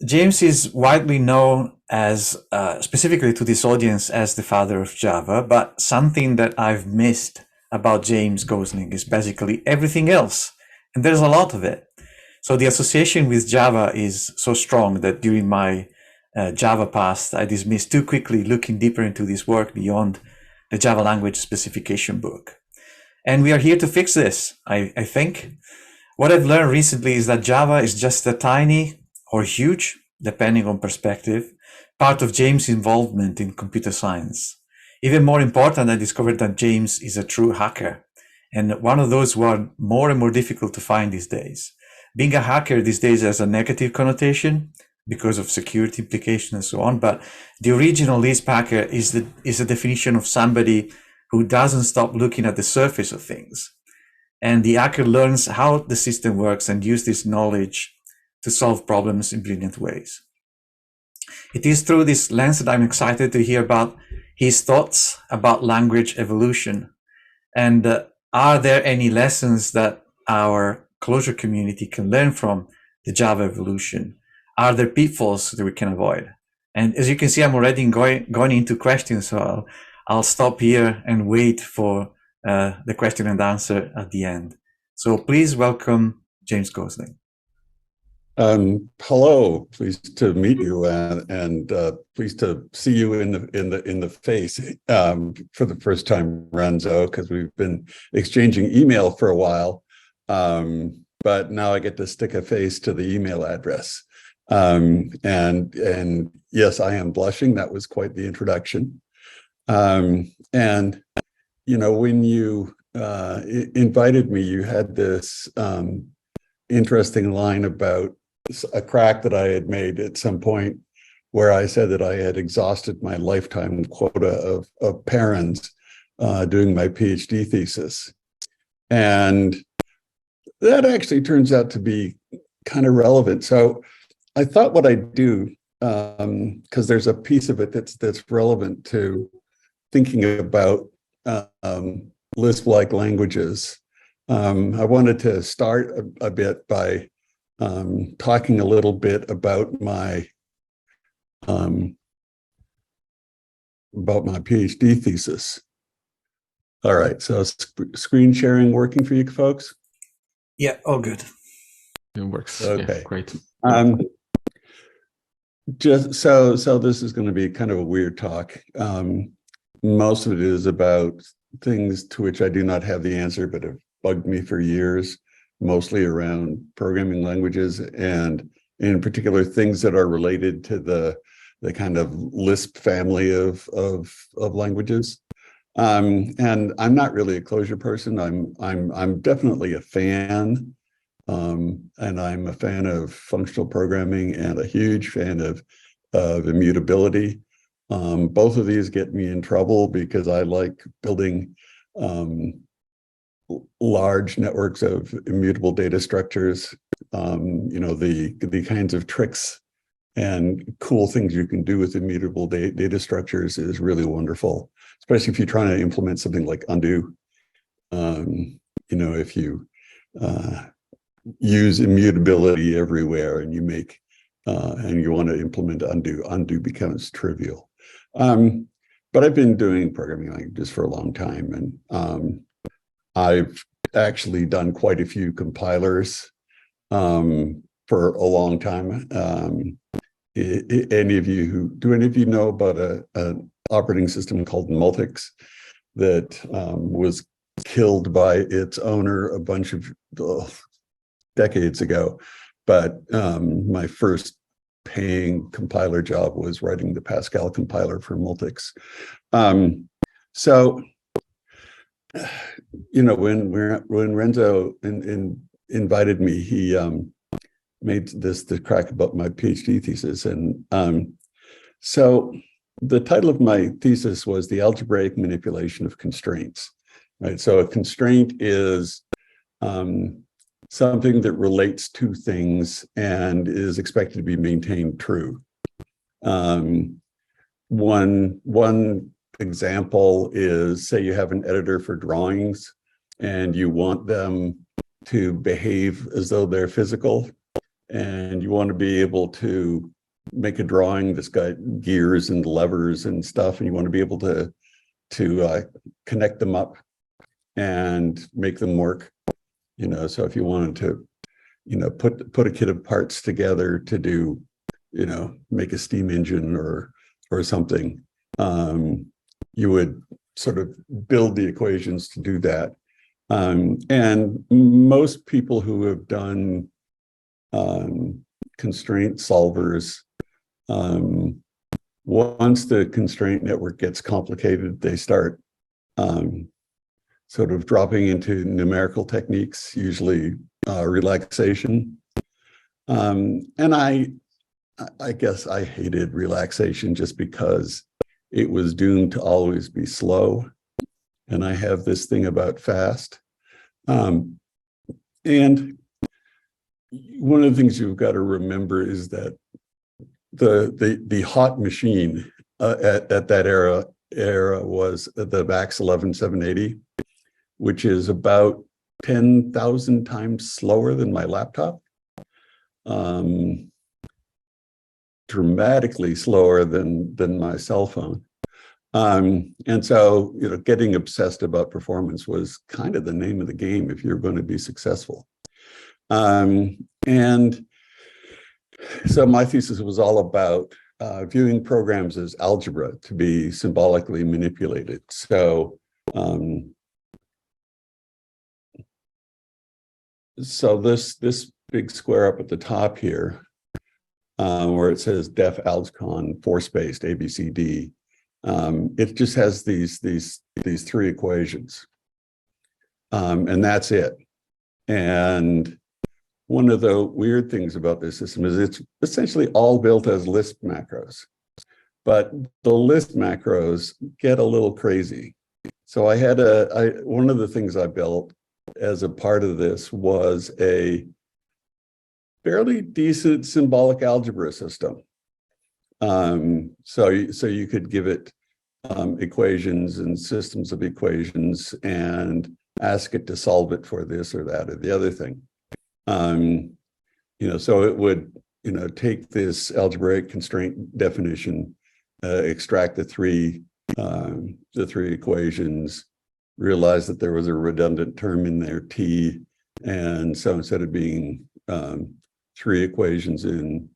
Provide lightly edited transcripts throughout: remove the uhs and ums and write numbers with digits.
James is widely known as, specifically to this audience, as the father of Java, but something that I've missed about James Gosling is basically everything else. And there's a lot of it. So the association with Java is so strong that during my Java past, I dismissed too quickly looking deeper into this work beyond the Java language specification book. And we are here to fix this, I think. What I've learned recently is that Java is just a tiny or huge, depending on perspective, part of James' involvement in computer science. Even more important, I discovered that James is a true hacker, and one of those who are more and more difficult to find these days. Being a hacker these days has a negative connotation because of security implications and so on, but the original Lisp hacker is a definition of somebody who doesn't stop looking at the surface of things. And the hacker learns how the system works and uses this knowledge to solve problems in brilliant ways. It is through this lens that I'm excited to hear about his thoughts about language evolution. And are there any lessons that our Clojure community can learn from the Java evolution? Are there pitfalls that we can avoid? And as you can see, I'm already going into questions, so I'll stop here and wait for the question and answer at the end. So please welcome James Gosling. Hello, pleased to meet you, and pleased to see you in the face for the first time, Renzo, because we've been exchanging email for a while, but now I get to stick a face to the email address. And yes, I am blushing. That was quite the introduction. And you know, when you invited me, you had this interesting line about a crack that I had made at some point where I said that I had exhausted my lifetime quota of parens doing my PhD thesis. And that actually turns out to be kind of relevant. So I thought what I'd do, because there's a piece of it that's relevant to thinking about Lisp-like languages. I wanted to start a bit by talking a little bit about my PhD thesis. All right, so screen sharing working for you folks? Yeah, all good. It works. Okay, yeah, great. Just so this is going to be kind of a weird talk. Most of it is about things to which I do not have the answer, but have bugged me for years, mostly around programming languages, and in particular things that are related to the kind of Lisp family of languages. And I'm not really a Clojure person. I'm definitely a fan, and I'm a fan of functional programming and a huge fan of immutability. Both of these get me in trouble because I like building large networks of immutable data structures. You know, the kinds of tricks and cool things you can do with immutable data structures is really wonderful, especially if you're trying to implement something like undo. You know, if you use immutability everywhere and you make and you want to implement undo becomes trivial. But I've been doing programming languages for a long time, and I've actually done quite a few compilers for a long time. Do any of you know about an operating system called Multics that was killed by its owner a bunch of decades ago? But my first paying compiler job was writing the Pascal compiler for Multics. So, you know, when Renzo invited me, he made the crack about my PhD thesis. And so the title of my thesis was The Algebraic Manipulation of Constraints, right? So a constraint is something that relates to things and is expected to be maintained true. One example is, say you have an editor for drawings and you want them to behave as though they're physical, and you want to be able to make a drawing that's got gears and levers and stuff, and you want to be able to connect them up and make them work. So if you wanted to, put a kit of parts together to do, make a steam engine or something, you would sort of build the equations to do that. And most people who have done constraint solvers, once the constraint network gets complicated, they start sort of dropping into numerical techniques, usually relaxation. And I guess I hated relaxation just because it was doomed to always be slow. And I have this thing about fast. And one of the things you've got to remember is that the hot machine at that era was the VAX 11780, which is about 10,000 times slower than my laptop. Dramatically slower than my cell phone. And so, getting obsessed about performance was kind of the name of the game if you're going to be successful. And so my thesis was all about viewing programs as algebra to be symbolically manipulated. So, this big square up at the top here, where it says def algcon four-spaced ABCD, it just has these three equations, and that's it. And one of the weird things about this system is it's essentially all built as Lisp macros, but the Lisp macros get a little crazy. So one of the things I built as a part of this was a fairly decent symbolic algebra system. So you could give it equations and systems of equations and ask it to solve it for this or that or the other thing. So it would, take this algebraic constraint definition, extract the three equations, realize that there was a redundant term in there, t, and so instead of being three equations in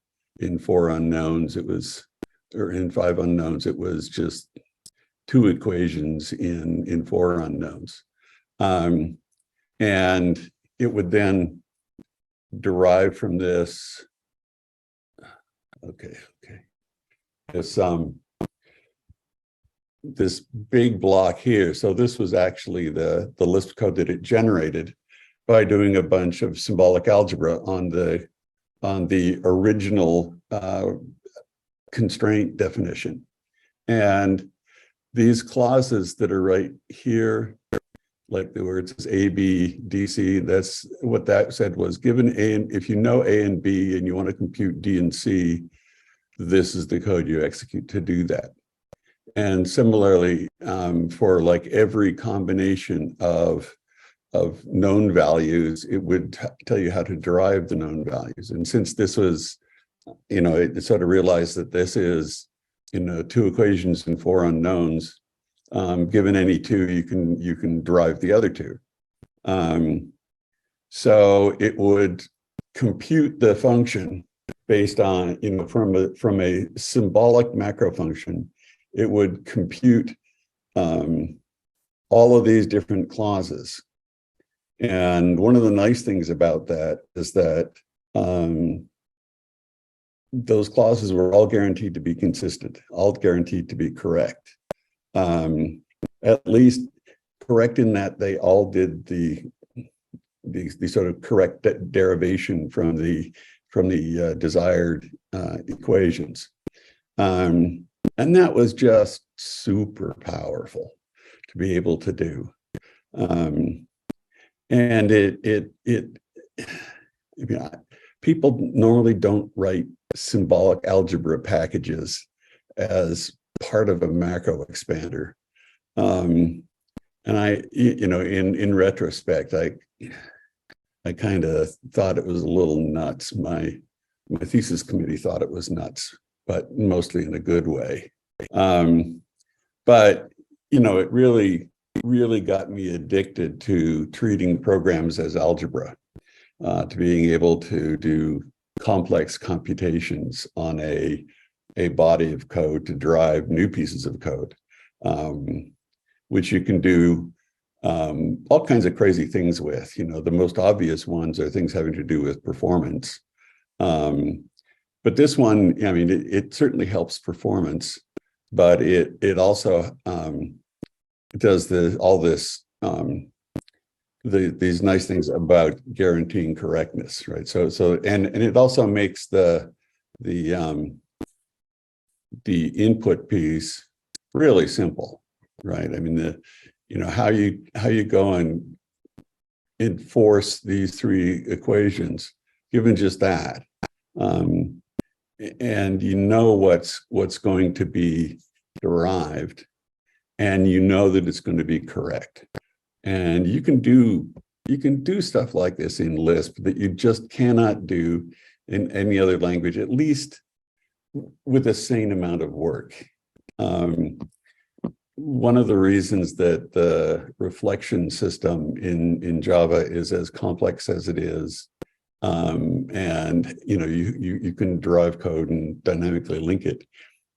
four unknowns, or in five unknowns, it was just two equations in four unknowns. And it would then derive from this, this big block here. So this was actually the Lisp code that it generated by doing a bunch of symbolic algebra on the original constraint definition. And these clauses that are right here, like the word says A, B, D, C, that's what that said was given A, and if you know A and B and you want to compute D and C, this is the code you execute to do that. And similarly, for like every combination of known values, it would tell you how to derive the known values. And since this was, it sort of realized that this is, two equations and four unknowns, given any two, you can derive the other two. So it would compute the function based on, from a symbolic macro function, it would compute all of these different clauses. And one of the nice things about that is that those clauses were all guaranteed to be consistent, all guaranteed to be correct. At least correct in that they all did the sort of correct derivation from the desired equations. And that was just super powerful to be able to do. And people normally don't write symbolic algebra packages as part of a macro expander. And I, in retrospect, I kind of thought it was a little nuts. My thesis committee thought it was nuts, but mostly in a good way. But it really got me addicted to treating programs as algebra, to being able to do complex computations on a body of code to drive new pieces of code, which you can do all kinds of crazy things with. The most obvious ones are things having to do with performance. But this one, I mean, it certainly helps performance, but it also does these nice things about guaranteeing correctness, right? So and it also makes the input piece really simple, right? I mean, how you go and enforce these three equations, given just that, and what's going to be derived, and that it's going to be correct. And you can do stuff like this in Lisp that you just cannot do in any other language, at least with a sane amount of work. One of the reasons that the reflection system in Java is as complex as it is, and you can derive code and dynamically link it,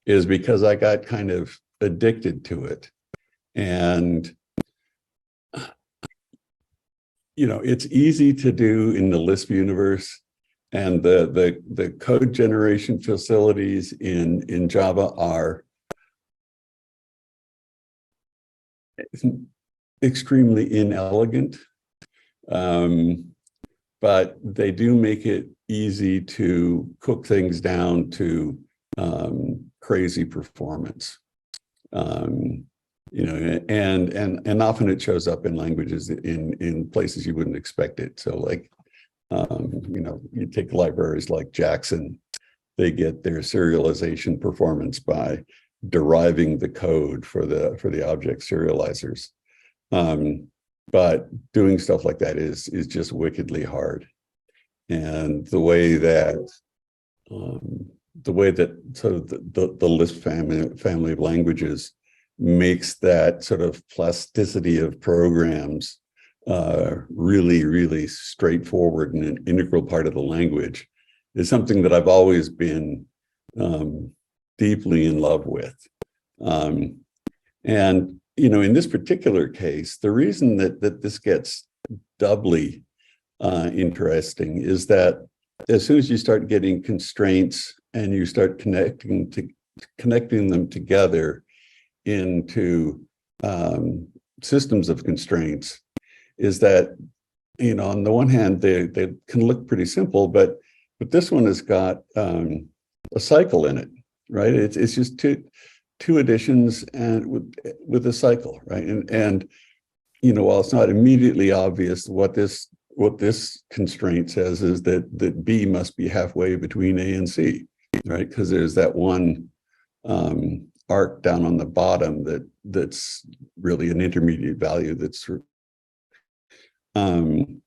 is because I got kind of addicted to it. And it's easy to do in the Lisp universe, and the code generation facilities in Java are extremely inelegant, but they do make it easy to cook things down to crazy performance. And often it shows up in languages in places you wouldn't expect it. So like, you take libraries like Jackson, they get their serialization performance by deriving the code for the object serializers. But doing stuff like that is just wickedly hard. And the way that sort of the Lisp family of languages makes that sort of plasticity of programs really, really straightforward and an integral part of the language is something that I've always been deeply in love with. And in this particular case, the reason that this gets doubly interesting is that as soon as you start getting constraints and you start connecting them together into systems of constraints, is that on the one hand they can look pretty simple, but this one has got a cycle in it, right? It's just two additions and with a cycle, right? And while it's not immediately obvious what this constraint says is that B must be halfway between A and C, right? Because there's that one arc down on the bottom that's really an intermediate value that's and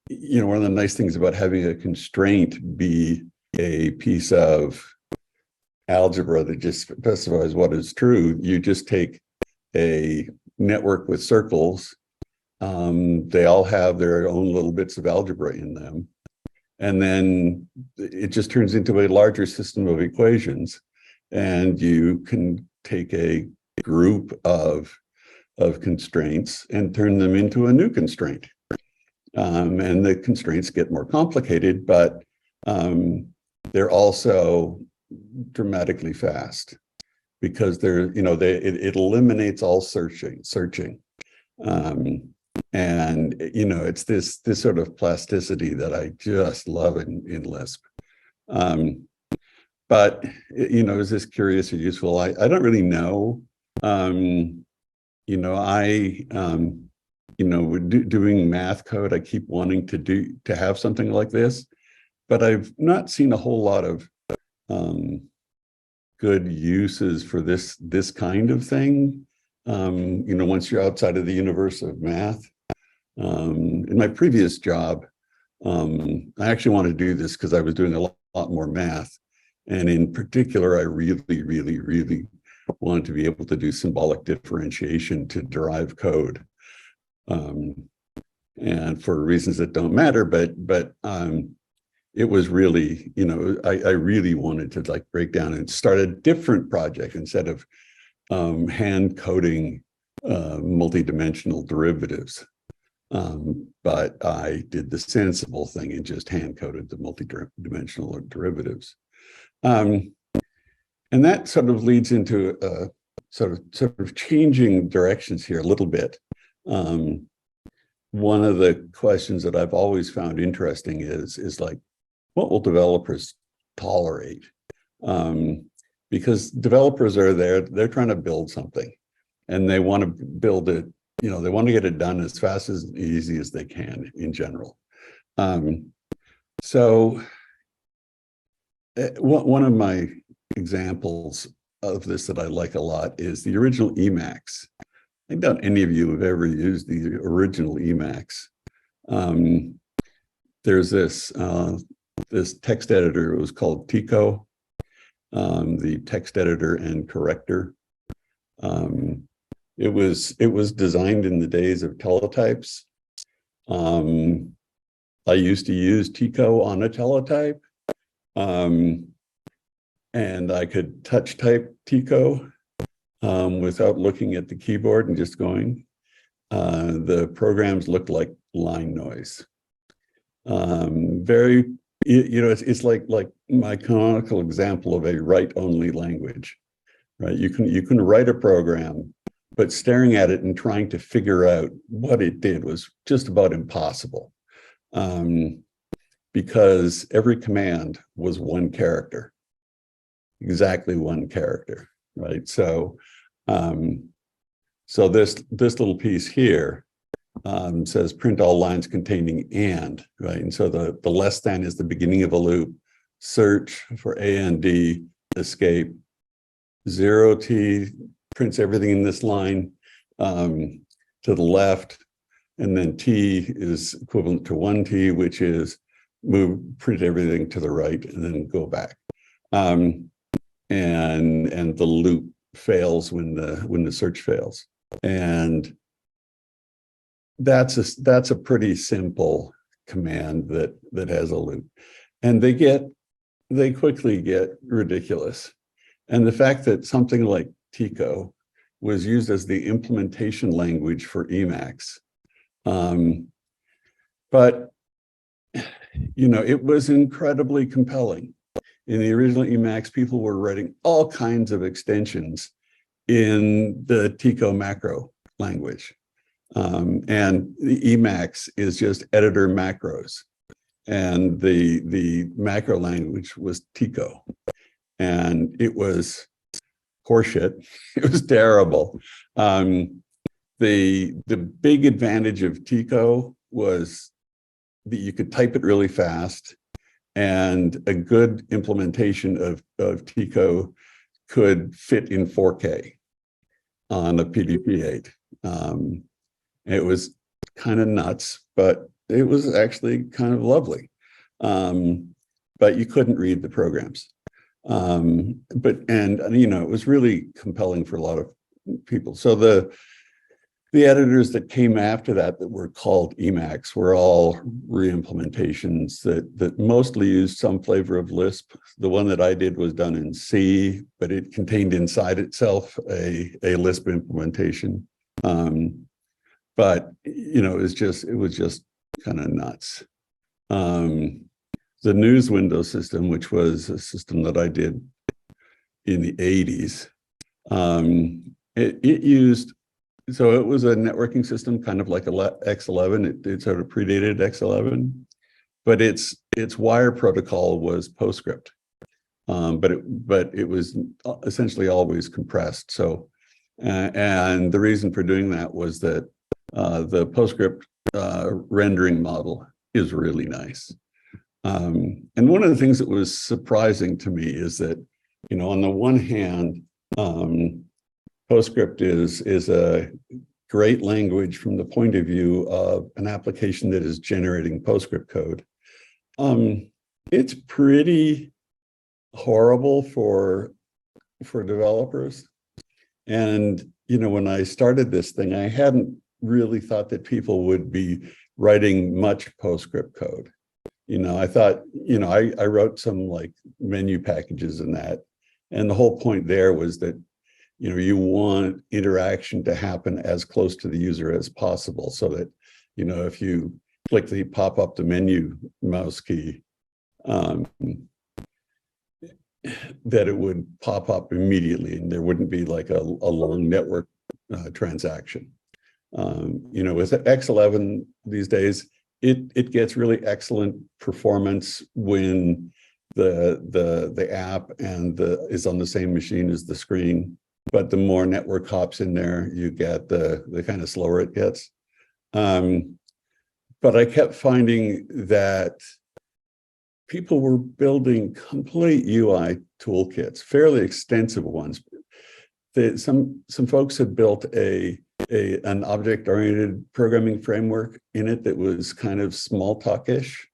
one of the nice things about having a constraint be a piece of algebra that just specifies what is true, you just take a network with circles, they all have their own little bits of algebra in them, and then it just turns into a larger system of equations, and you can take a group of constraints and turn them into a new constraint. And the constraints get more complicated, but they're also dramatically fast because it eliminates all searching. And it's this sort of plasticity that I just love in Lisp. But is this curious or useful? I don't really know. Doing math code, I keep wanting to have something like this, but I've not seen a whole lot of good uses for this kind of thing. Once you're outside of the universe of math, In my previous job, I actually wanted to do this because I was doing a lot more math. And in particular, I really wanted to be able to do symbolic differentiation to derive code. And for reasons that don't matter, but it was really, I really wanted to like break down and start a different project instead of hand coding multidimensional derivatives. But I did the sensible thing and just hand coded the multidimensional derivatives. And that sort of leads into sort of changing directions here a little bit. One of the questions that I've always found interesting is like, what will developers tolerate? Because developers are there, they're trying to build something and they want to build it, they want to get it done as fast as easy as they can in general. So one of my examples of this that I like a lot is the original Emacs. I doubt any of you have ever used the original Emacs. There's this text editor. It was called Tico, the text editor and corrector. It was designed in the days of teletypes. I used to use Tico on a teletype, and I could touch type Tico without looking at the keyboard and just going. The programs looked like line noise. It's like my canonical example of a write-only language, right? You can write a program, but staring at it and trying to figure out what it did was just about impossible, because every command was one character, exactly one character, right? So this little piece here says print all lines containing and, right? And so the less than is the beginning of a loop, search for A and D, escape, 0T prints everything in this line to the left, and then T is equivalent to 1T, which is print everything to the right and then go back. And the loop fails when the search fails. And that's a pretty simple command that has a loop. And they quickly get ridiculous. And the fact that something like Tico was used as the implementation language for Emacs. But it was incredibly compelling. In the original Emacs, people were writing all kinds of extensions in the Tico macro language. And the Emacs is just editor macros. And the macro language was Tico. And it was horseshit. It was terrible. The big advantage of Tico was that you could type it really fast, and a good implementation of Tico could fit in 4K on a PDP-8. It was kind of nuts, but it was actually kind of lovely. But you couldn't read the programs. It was really compelling for a lot of people. So the editors that came after that were called Emacs were all re-implementations that mostly used some flavor of Lisp. The one that I did was done in C, but it contained inside itself a Lisp implementation. But it was just kind of nuts. The news window system, which was a system that I did in the 80s, it used, so it was a networking system, kind of like a X11. It sort of predated X11, but its wire protocol was PostScript, but it was essentially always compressed. So, and the reason for doing that was that the PostScript rendering model is really nice. And one of the things that was surprising to me is that, on the one hand, PostScript is a great language from the point of view of an application that is generating PostScript code. It's pretty horrible for developers. And, when I started this thing, I hadn't really thought that people would be writing much PostScript code. I thought, I wrote some like menu packages and that. And the whole point there was that, you want interaction to happen as close to the user as possible so that, if you click the pop up the menu mouse key, that it would pop up immediately and there wouldn't be like a long network transaction. With X11 these days, it gets really excellent performance when the app is on the same machine as the screen. But the more network hops in there, you get the kind of slower it gets. But I kept finding that people were building complete UI toolkits, fairly extensive ones. Some folks had built an object-oriented programming framework in it that was kind of small talk-ish.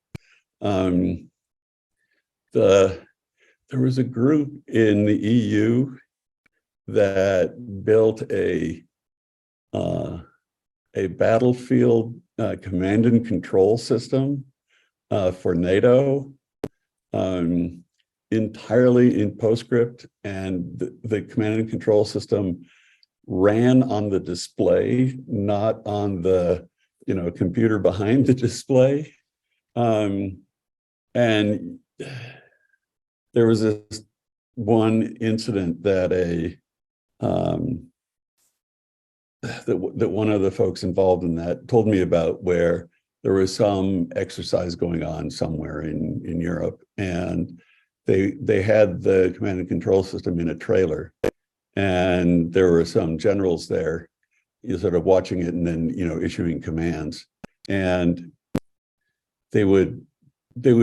There was a group in the EU that built a battlefield command and control system for NATO, entirely in PostScript, and the command and control system ran on the display, not on the computer behind the display. And there was this one incident that that one of the folks involved in that told me about, where there was some exercise going on somewhere in Europe, and they had the command and control system in a trailer, and there were some generals there, sort of watching it and then issuing commands, and they would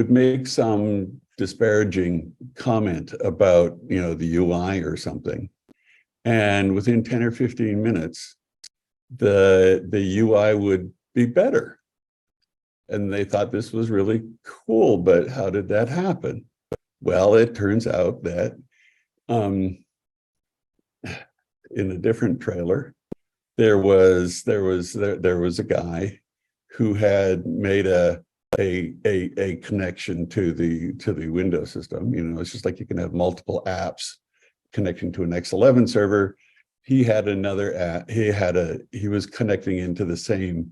make some disparaging comment about the UI or something, and within 10 or 15 minutes the UI would be better. And they thought this was really cool, but how did that happen? Well, it turns out that in a different trailer, there was a guy who had made a connection to the Windows system. It's just like you can have multiple apps connecting to an X11 server. He had another app. He was connecting into the same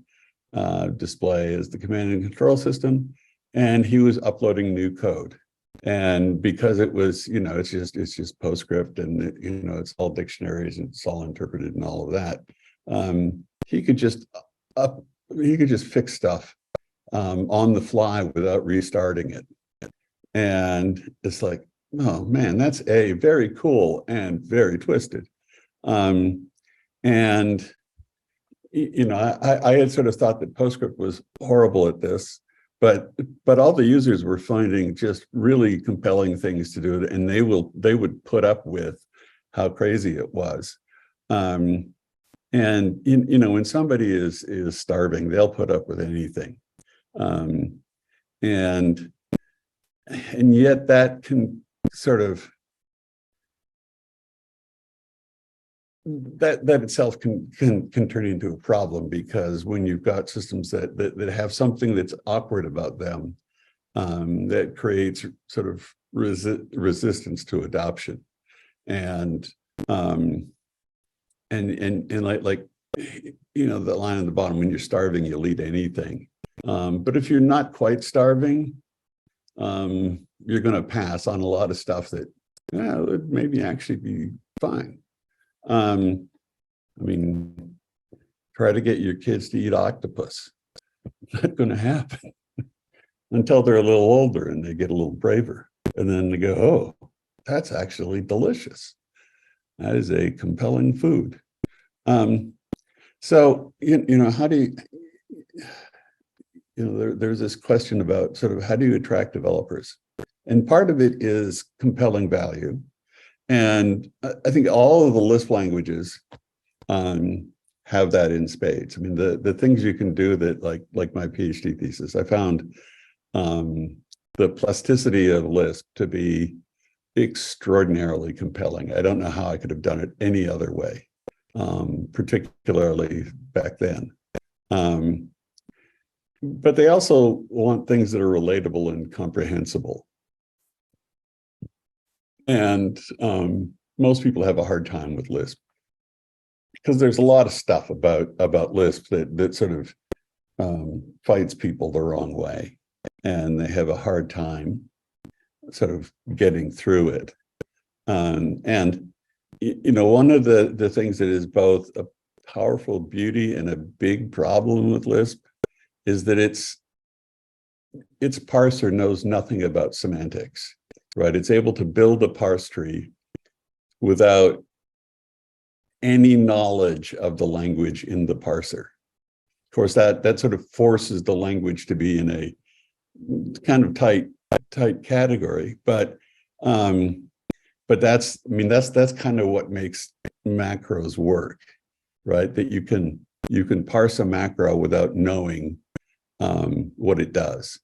display as the command and control system, and he was uploading new code. And because it was, it's just PostScript, and it's all dictionaries and it's all interpreted and all of that, he could just fix stuff on the fly without restarting it. And it's like, oh man, that's very cool and very twisted. And I had sort of thought that PostScript was horrible at this, but all the users were finding just really compelling things to do, and they would put up with how crazy it was. And when somebody is starving, they'll put up with anything. And yet that can sort of, that itself can turn into a problem, because when you've got systems that have something that's awkward about them, that creates sort of resistance to adoption. And like the line on the bottom, when you're starving, you'll eat anything. But if you're not quite starving, you're going to pass on a lot of stuff that would maybe actually be fine. I mean, try to get your kids to eat octopus. Not going to happen until they're a little older and they get a little braver. And then they go, oh, that's actually delicious. That is a compelling food. So, how do there's this question about sort of how do you attract developers? And part of it is compelling value. And I think all of the Lisp languages have that in spades. I mean, the things you can do that, like my PhD thesis, I found the plasticity of Lisp to be extraordinarily compelling. I don't know how I could have done it any other way, particularly back then. But they also want things that are relatable and comprehensible. And most people have a hard time with Lisp because there's a lot of stuff about Lisp that sort of fights people the wrong way, and they have a hard time sort of getting through it. And you know, one of the things that is both a powerful beauty and a big problem with Lisp is that its parser knows nothing about semantics, right? It's able to build a parse tree without any knowledge of the language in the parser. Of course, that sort of forces the language to be in a kind of tight category, but that's, I mean, that's kind of what makes macros work, right? That you can parse a macro without knowing what it does.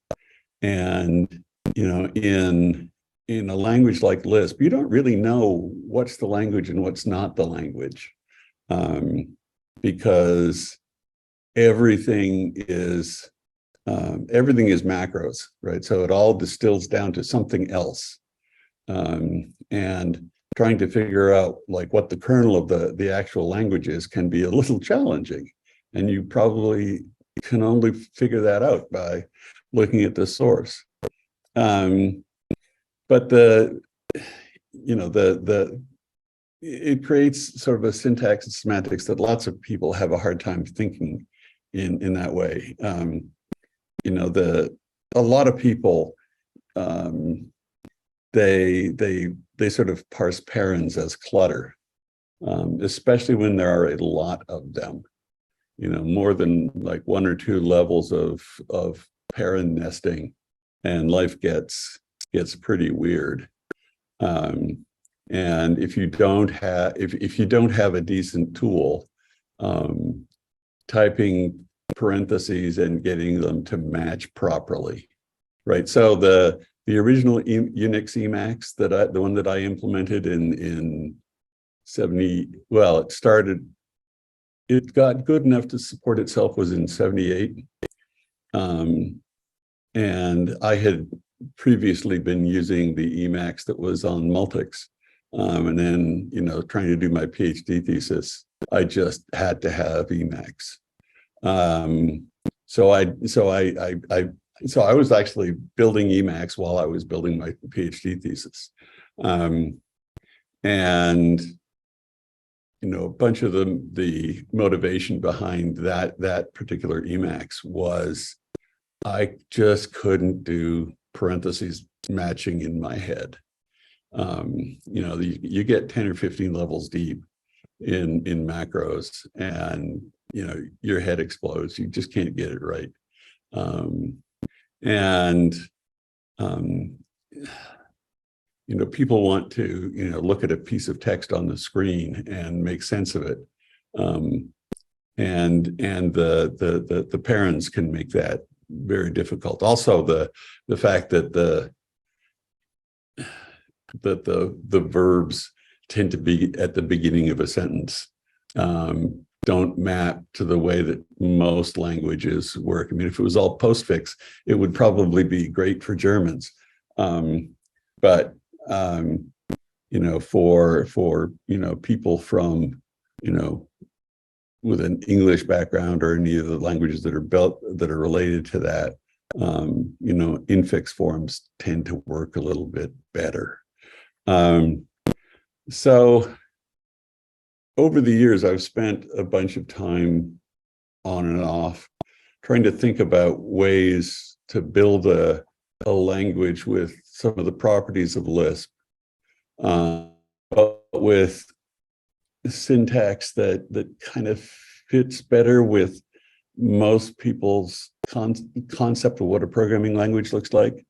And you know, in a language like Lisp, you don't really know what's the language and what's not the language, because everything is macros, right? So it all distills down to something else. And trying to figure out like what the kernel of the actual language is can be a little challenging. And you probably can only figure that out by looking at the source. But it creates sort of a syntax and semantics that lots of people have a hard time thinking in that way. You know, a lot of people, they sort of parse parens as clutter, especially when there are a lot of them. You know, more than like one or two levels of parent nesting, and life gets pretty weird. And if you don't have a decent tool, typing parentheses and getting them to match properly, right? So the original Unix Emacs the one that I implemented in 70, well, it got good enough to support itself was in 78. And I had previously been using the Emacs that was on Multics. And then, you know, trying to do my PhD thesis, I just had to have Emacs. So I was actually building Emacs while I was building my PhD thesis. And you know, a bunch of the motivation behind that particular Emacs was I just couldn't do parentheses matching in my head. You know, you get 10 or 15 levels deep in macros, and you know, your head explodes. You just can't get it right. You know, people want to, you know, look at a piece of text on the screen and make sense of it. And the parents can make that very difficult. Also, the fact that the verbs tend to be at the beginning of a sentence don't map to the way that most languages work. I mean, if it was all postfix, it would probably be great for Germans. But you know, for you know, people from, you know, with an English background or any of the languages that are related to that, you know, infix forms tend to work a little bit better. So over the years, I've spent a bunch of time on and off trying to think about ways to build a language with some of the properties of Lisp, but with syntax that kind of fits better with most people's concept of what a programming language looks like.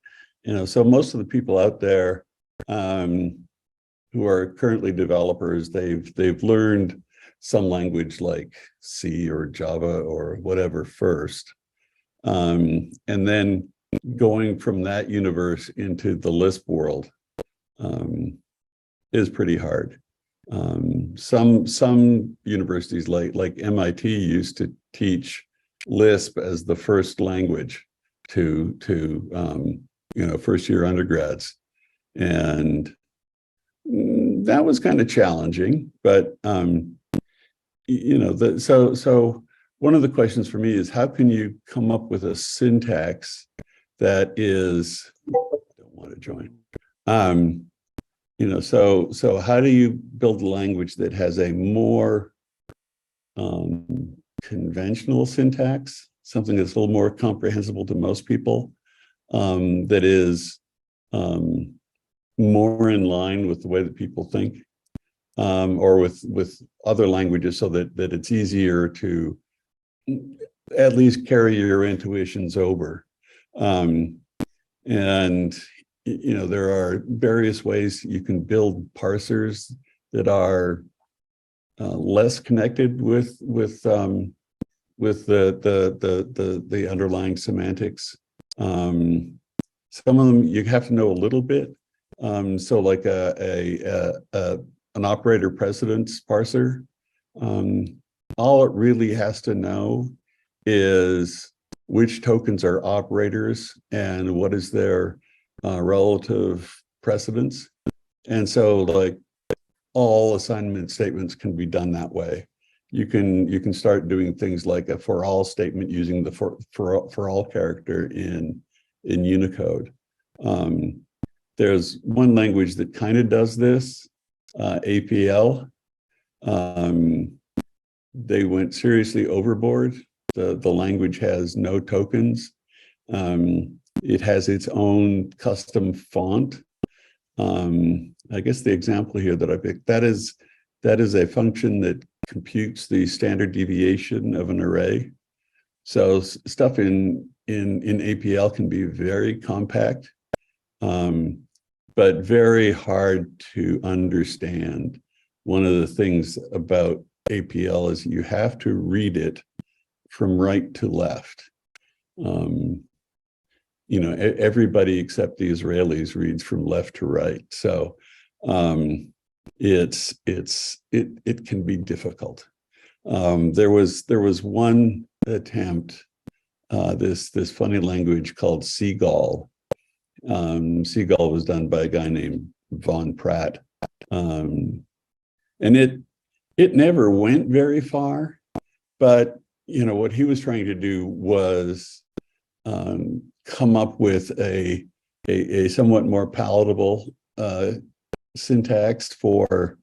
You know, so most of the people out there who are currently developers, they've learned some language like C or Java or whatever first. And then going from that universe into the Lisp world is pretty hard. Some universities like MIT used to teach Lisp as the first language to first year undergrads, and that was kind of challenging. But so one of the questions for me is, how can you come up with a syntax that is, I don't want to join. So how do you build a language that has a more conventional syntax, something that's a little more comprehensible to most people, that is more in line with the way that people think, or with other languages, so that it's easier to at least carry your intuitions over. And there are various ways you can build parsers that are less connected with the underlying semantics. Some of them you have to know a little bit. So like an operator precedence parser, all it really has to know is which tokens are operators and what is their relative precedence. And so like all assignment statements can be done that way. You can start doing things like a for all statement using the for all character in Unicode. There's one language that kind of does this, APL. They went seriously overboard. The language has no tokens. It has its own custom font. I guess the example here that I picked, that is a function that computes the standard deviation of an array. So stuff in APL can be very compact, but very hard to understand. One of the things about APL is you have to read it from right to left. Everybody except the Israelis reads from left to right. So it can be difficult. There was one attempt, this funny language called Seagull. Seagull was done by a guy named Von Pratt, and it never went very far. But what he was trying to do was come up with a somewhat more palatable syntax for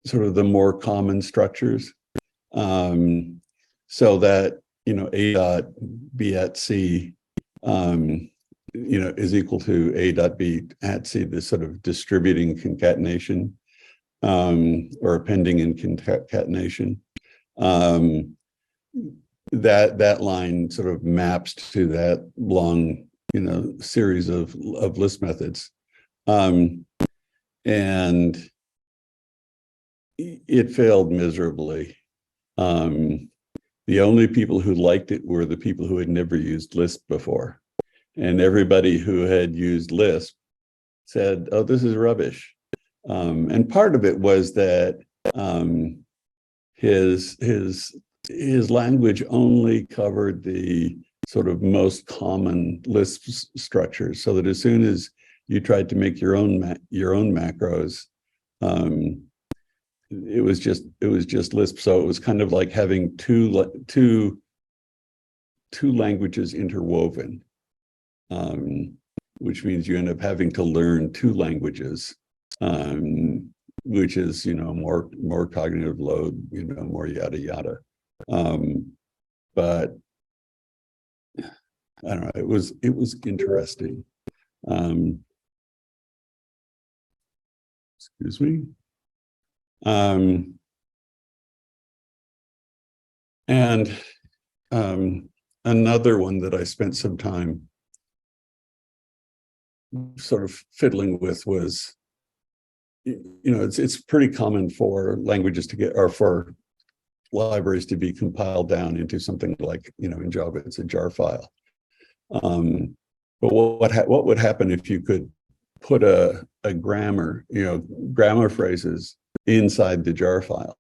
sort of the more common structures, so that A dot B at C is equal to A dot B at C, this sort of distributing concatenation, or appending in concatenation. That line sort of maps to that long series of Lisp methods, and it failed miserably. The only people who liked it were the people who had never used Lisp before, and everybody who had used Lisp said, "Oh, this is rubbish." And part of it was that his language only covered the sort of most common Lisp structures, so that as soon as you tried to make your own macros, it was just Lisp. So it was kind of like having two languages interwoven, which means you end up having to learn two languages, which is more cognitive load, more yada yada. But I don't know, it was interesting. Excuse me. And another one that I spent some time sort of fiddling with was it's pretty common for languages to get, or for libraries to be compiled down into something like, in Java, it's a jar file. But what would happen if you could put a grammar, grammar phrases inside the jar file?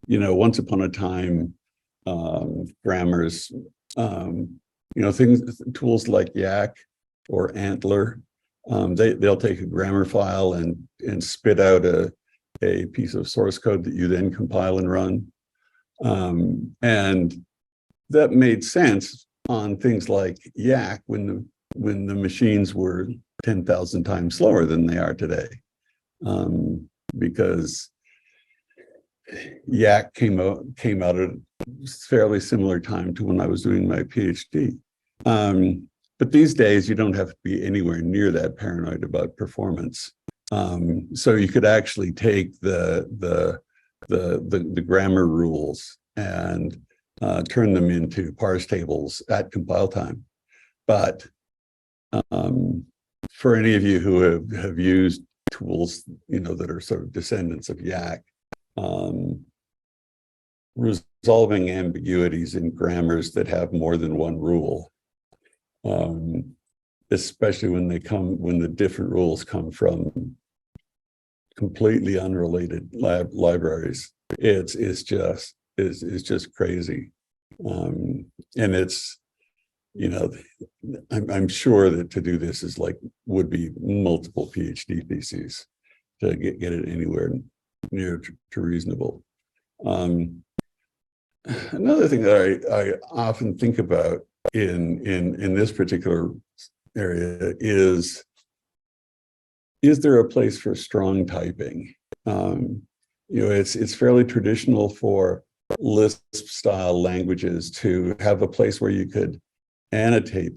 Once upon a time, grammars, tools like Yak or Antler, they'll take a grammar file and spit out a piece of source code that you then compile and run. And that made sense on things like Yak when the machines were 10,000 times slower than they are today, because Yak came out at a fairly similar time to when I was doing my PhD. But these days, you don't have to be anywhere near that paranoid about performance. So you could actually take the grammar rules and turn them into parse tables at compile time. But for any of you who have used tools, that are sort of descendants of Yak, resolving ambiguities in grammars that have more than one rule, especially when the different rules come from completely unrelated libraries, it's just crazy. And it's, I'm sure that to do this would be multiple PhD theses to get it anywhere near to reasonable. Another thing that I often think about in this particular area is there a place for strong typing? It's fairly traditional for Lisp style languages to have a place where you could annotate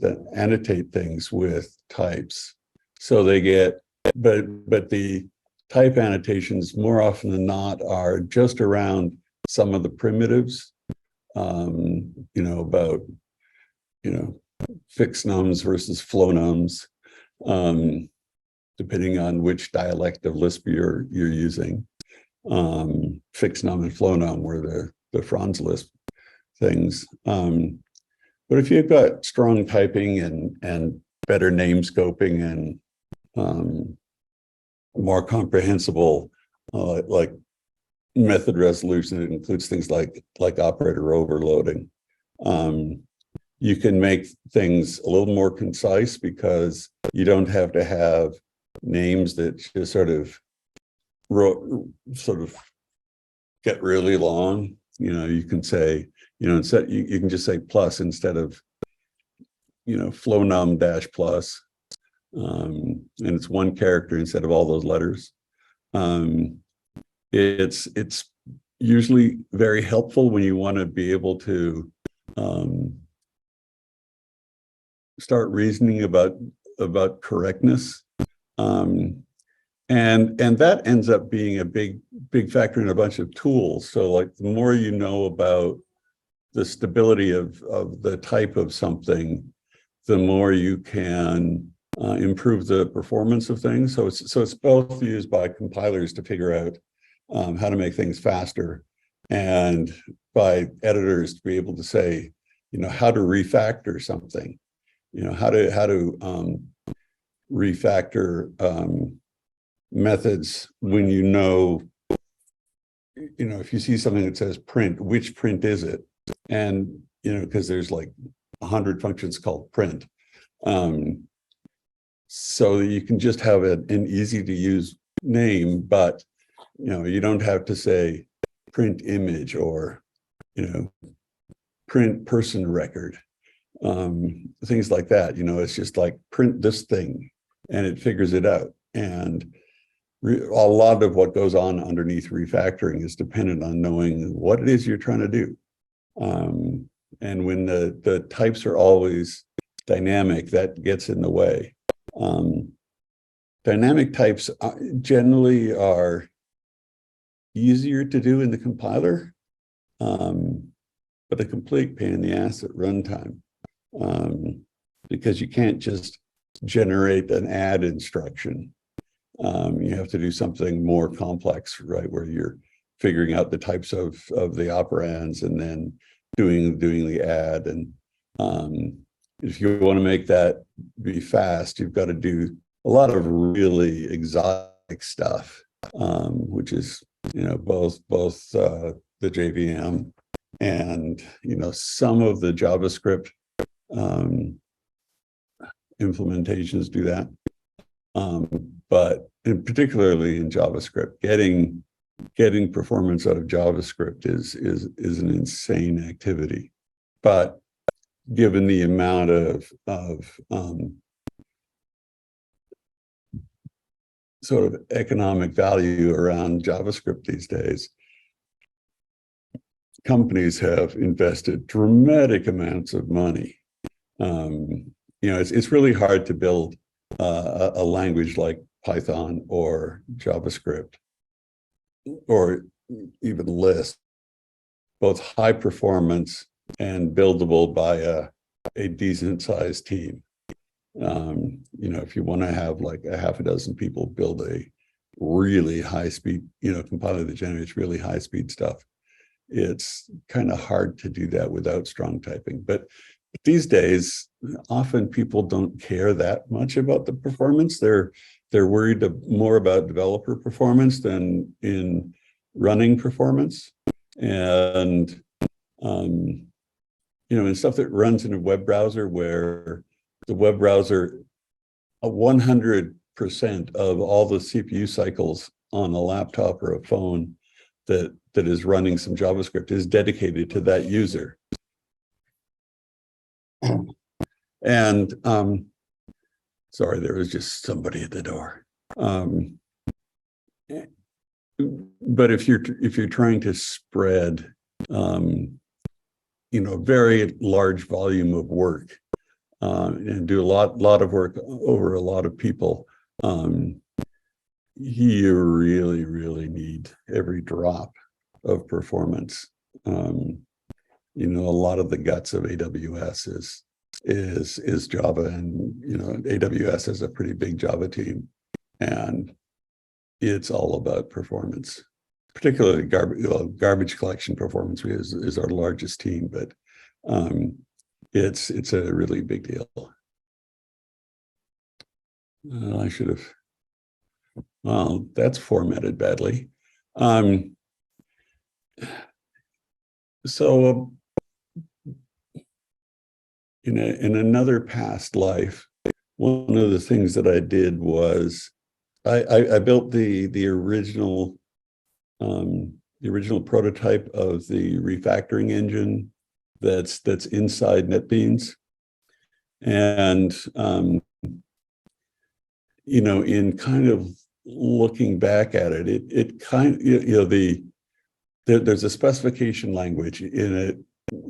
things with types. So they get, but the type annotations more often than not are just around some of the primitives, about, fixed nums versus flow nums, depending on which dialect of Lisp you're using. Fixed num and flow num were the Franz Lisp things. But if you've got strong typing and better name scoping and more comprehensible, like method resolution, it includes things like operator overloading. You can make things a little more concise because you don't have to have names that just sort of get really long. You can say, instead you can just say plus instead of, flow num dash plus, and it's one character instead of all those letters. It's usually very helpful when you want to be able to start reasoning about correctness, and that ends up being a big factor in a bunch of tools. So like the more you know about the stability of the type of something, the more you can improve the performance of things. So it's both used by compilers to figure out how to make things faster, and by editors to be able to say, how to refactor something, how to refactor methods when if you see something that says print, which print is it? And because there's like 100 functions called print, so that you can just have an easy to use name, but you don't have to say print image or print person record, things like that. It's just like print this thing and it figures it out. And a lot of what goes on underneath refactoring is dependent on knowing what it is you're trying to do. And when the types are always dynamic, that gets in the way. Dynamic types generally are easier to do in the compiler, but a complete pain in the ass at runtime, because you can't just generate an add instruction. You have to do something more complex, right, where you're figuring out the types of the operands and then doing the add. And if you want to make that be fast, you've got to do a lot of really exotic stuff, which is, both the JVM and, some of the JavaScript implementations do that. But particularly in JavaScript, getting performance out of JavaScript is an insane activity. But given the amount of sort of economic value around JavaScript these days, companies have invested dramatic amounts of money. It's really hard to build a language like Python or JavaScript or even Lisp, both high performance and buildable by a decent sized team. If you want to have like a half a dozen people build a really high speed, compiler that generates really high speed stuff, it's kind of hard to do that without strong typing. But these days, often people don't care that much about the performance. They're worried more about developer performance than in running performance. And in stuff that runs in a web browser, where the web browser, 100% of all the CPU cycles on a laptop or a phone that is running some JavaScript is dedicated to that user. And sorry, there was just somebody at the door. But if you're trying to spread very large volume of work and do a lot of work over a lot of people, you really, really need every drop of performance. A lot of the guts of AWS is Java, and AWS has a pretty big Java team, and it's all about performance. Particularly garbage collection performance is our largest team, but it's a really big deal. I should have. Well, that's formatted badly. So in another past life, one of the things that I did was I built the original prototype of the refactoring engine that's inside NetBeans. And in kind of looking back at it kind of, there's a specification language in it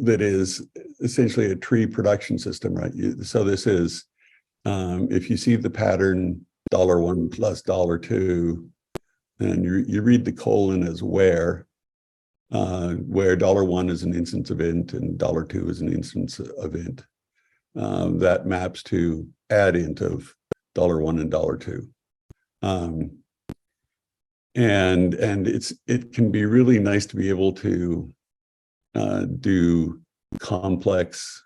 that is essentially a tree production system, right? So this is, if you see the pattern $1 plus $2, and you read the colon as where $1 is an instance of int and $2 is an instance of int. That maps to add int of $1 and $2. And it can be really nice to be able to do complex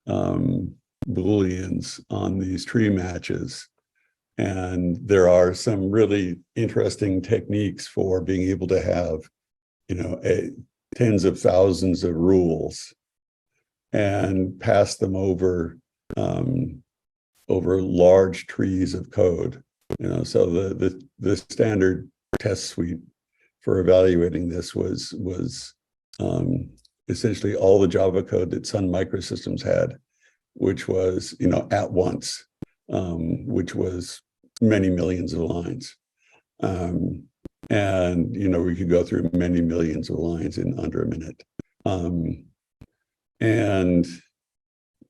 Booleans on these tree matches. And there are some really interesting techniques for being able to have, tens of thousands of rules and pass them over large trees of code. So the standard test suite for evaluating this was essentially all the Java code that Sun Microsystems had, which was at once, which was many millions of lines. And we could go through many millions of lines in under a minute. And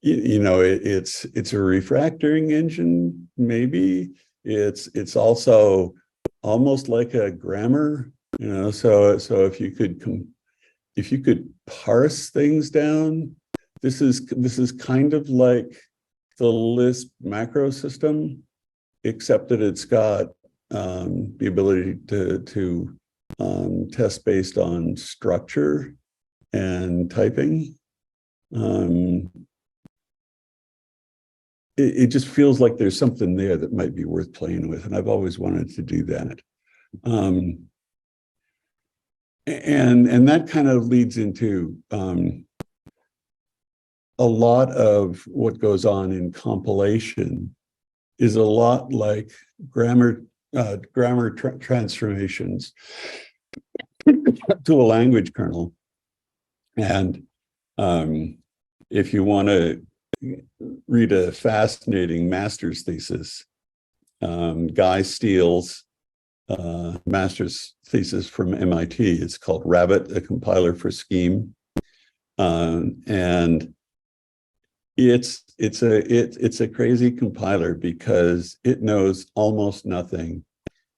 it's a refactoring engine, maybe. It's also almost like a grammar, so if you could parse things down, this is kind of like the Lisp macro system, except that it's got the ability to test based on structure and typing. It just feels like there's something there that might be worth playing with, and I've always wanted to do that. And that kind of leads into a lot of what goes on in compilation is a lot like grammar transformations to a language kernel. And if you want to read a fascinating master's thesis, Guy Steele's master's thesis from MIT, it's called Rabbit, a Compiler for Scheme. And it's a crazy compiler because it knows almost nothing,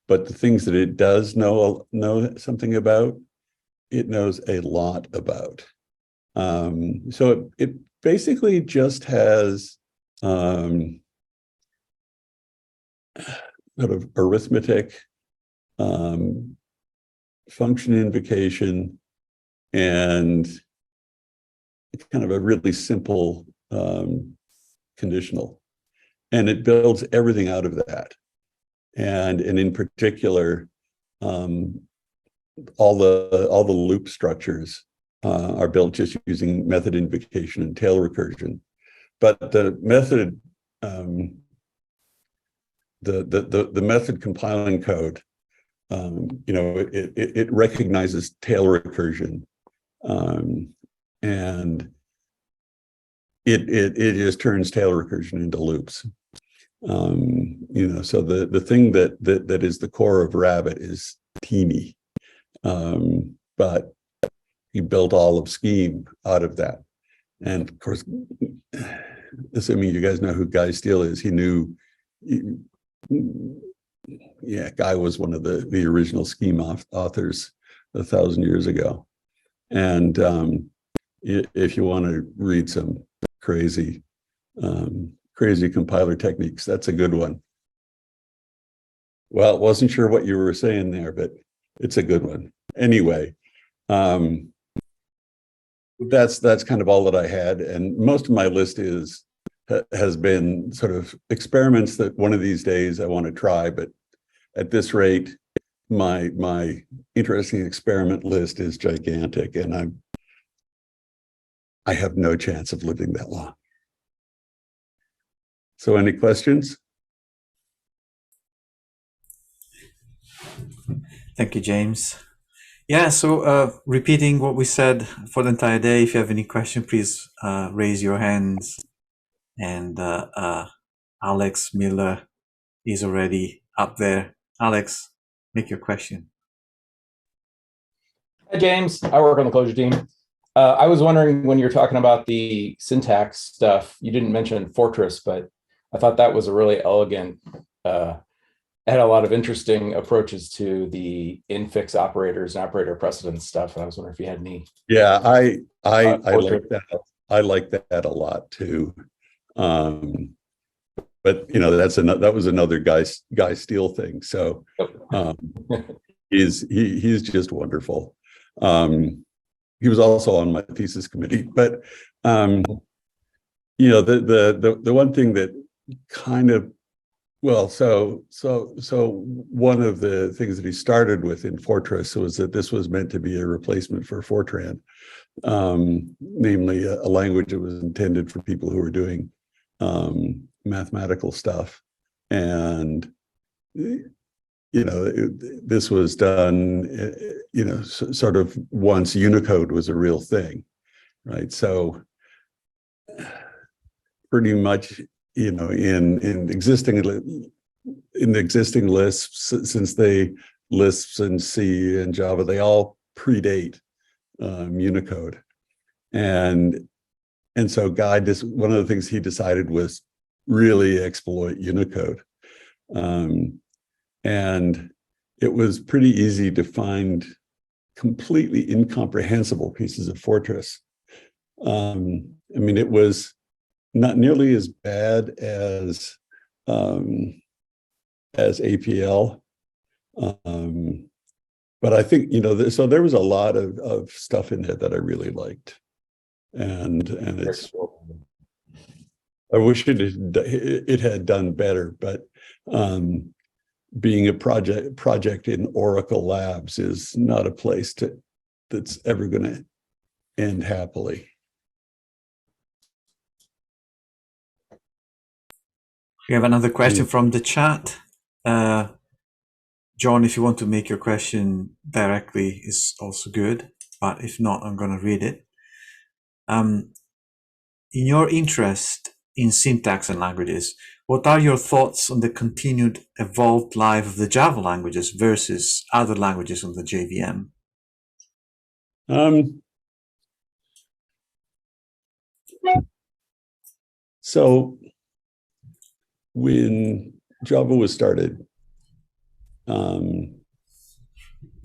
but the things that it does know something about, it knows a lot about. So it basically just has sort of arithmetic, function invocation, and kind of a really simple conditional, and it builds everything out of that. And in particular, all the loop structures are built just using method invocation and tail recursion. But the method, the method compiling code, it recognizes tail recursion, and it just turns tail recursion into loops. So the thing that is the core of Rabbit is teeny, but he built all of Scheme out of that. And of course, assuming you guys know who Guy Steele is, he knew, Guy was one of the original Scheme authors 1,000 years ago. And if you want to read some crazy compiler techniques, that's a good one. Well, wasn't sure what you were saying there, but it's a good one. Anyway, that's kind of all that I had, and most of my list has been sort of experiments that one of these days I want to try. But at this rate, my interesting experiment list is gigantic, and I have no chance of living that long. So, any questions? Thank you, James. Yeah, so repeating what we said for the entire day, if you have any question, please raise your hands. And Alex Miller is already up there. Alex, make your question. Hi, James. I work on the Clojure team. I was wondering, when you're talking about the syntax stuff, you didn't mention Fortress, but I thought that was a really elegant, had a lot of interesting approaches to the infix operators and operator precedence stuff. And I was wondering if you had any. Yeah, I like that. I like that a lot too. But that was another Guy Steele thing. So he's just wonderful. He was also on my thesis committee. But the one thing that kind of, well, so one of the things that he started with in Fortress was that this was meant to be a replacement for Fortran, namely a language that was intended for people who were doing mathematical stuff. And this was done sort of once Unicode was a real thing, right? So pretty much in existing Lisps, since Lisps and C and Java, they all predate Unicode. And so Guy, one of the things he decided was really exploit Unicode. And it was pretty easy to find completely incomprehensible pieces of Fortress. It was not nearly as bad as APL, But I think, so there was a lot of stuff in there that I really liked. And it's, I wish it had done better, but being a project in Oracle Labs is not a place that's ever going to end happily. We have another question from the chat. John, if you want to make your question directly is also good, but if not, I'm going to read it. In your interest in syntax and languages, what are your thoughts on the continued evolved life of the Java languages versus other languages on the JVM? So when Java was started,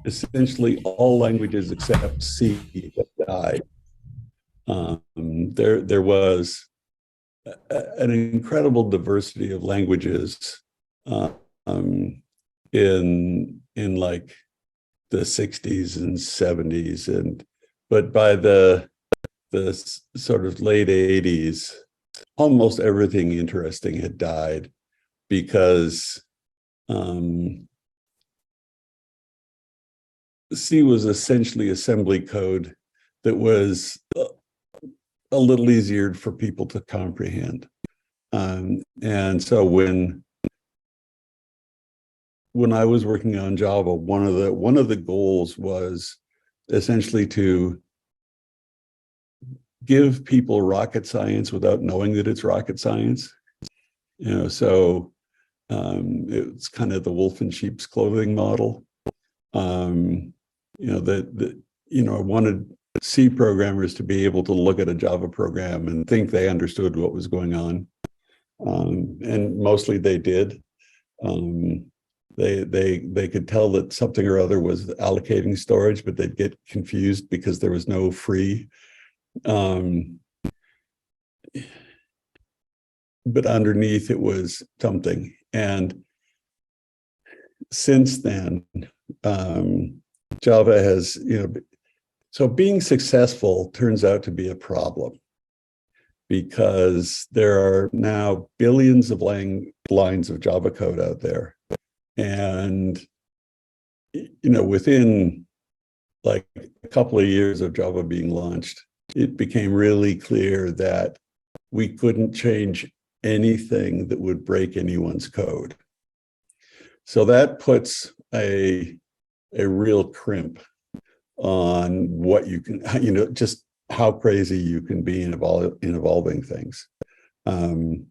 essentially all languages except C died. There was an incredible diversity of languages in like the 60s and 70s, but by the sort of late 80s, almost everything interesting had died because C was essentially assembly code that was a little easier for people to comprehend. And so when I was working on Java, one of the goals was essentially to give people rocket science without knowing that it's rocket science. So it's kind of the wolf in sheep's clothing model. I wanted C programmers to be able to look at a Java program and think they understood what was going on. And mostly they did. They could tell that something or other was allocating storage, but they'd get confused because there was no free. But underneath it was something. And since then, Java has, so being successful turns out to be a problem because there are now billions of lines of Java code out there. And, within like a couple of years of Java being launched, it became really clear that we couldn't change anything that would break anyone's code. So that puts a real crimp on what you can, just how crazy you can be in evolving things. And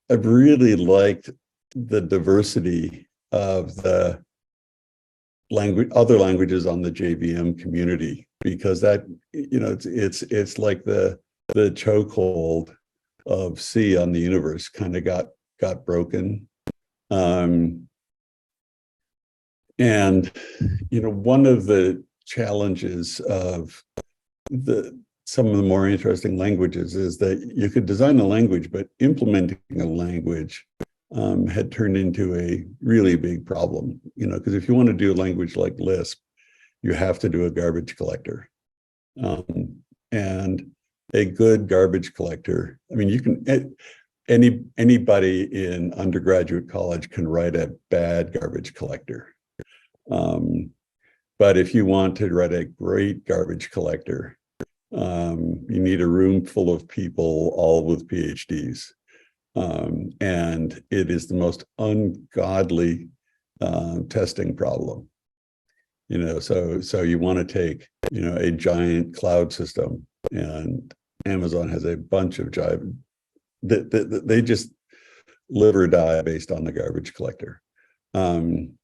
I've really liked the diversity of the other languages on the JVM community, because that, it's like the chokehold of C on the universe kind of got broken. And one of the challenges of some of the more interesting languages is that you could design a language, but implementing a language had turned into a really big problem, because if you want to do a language like Lisp, you have to do a garbage collector. And a good garbage collector, I mean, you can, anybody in undergraduate college can write a bad garbage collector. But if you want to write a great garbage collector, you need a room full of people, all with PhDs. And it is the most ungodly testing problem. So you want to take, a giant cloud system, and Amazon has a bunch of Java that they just live or die based on the garbage collector. And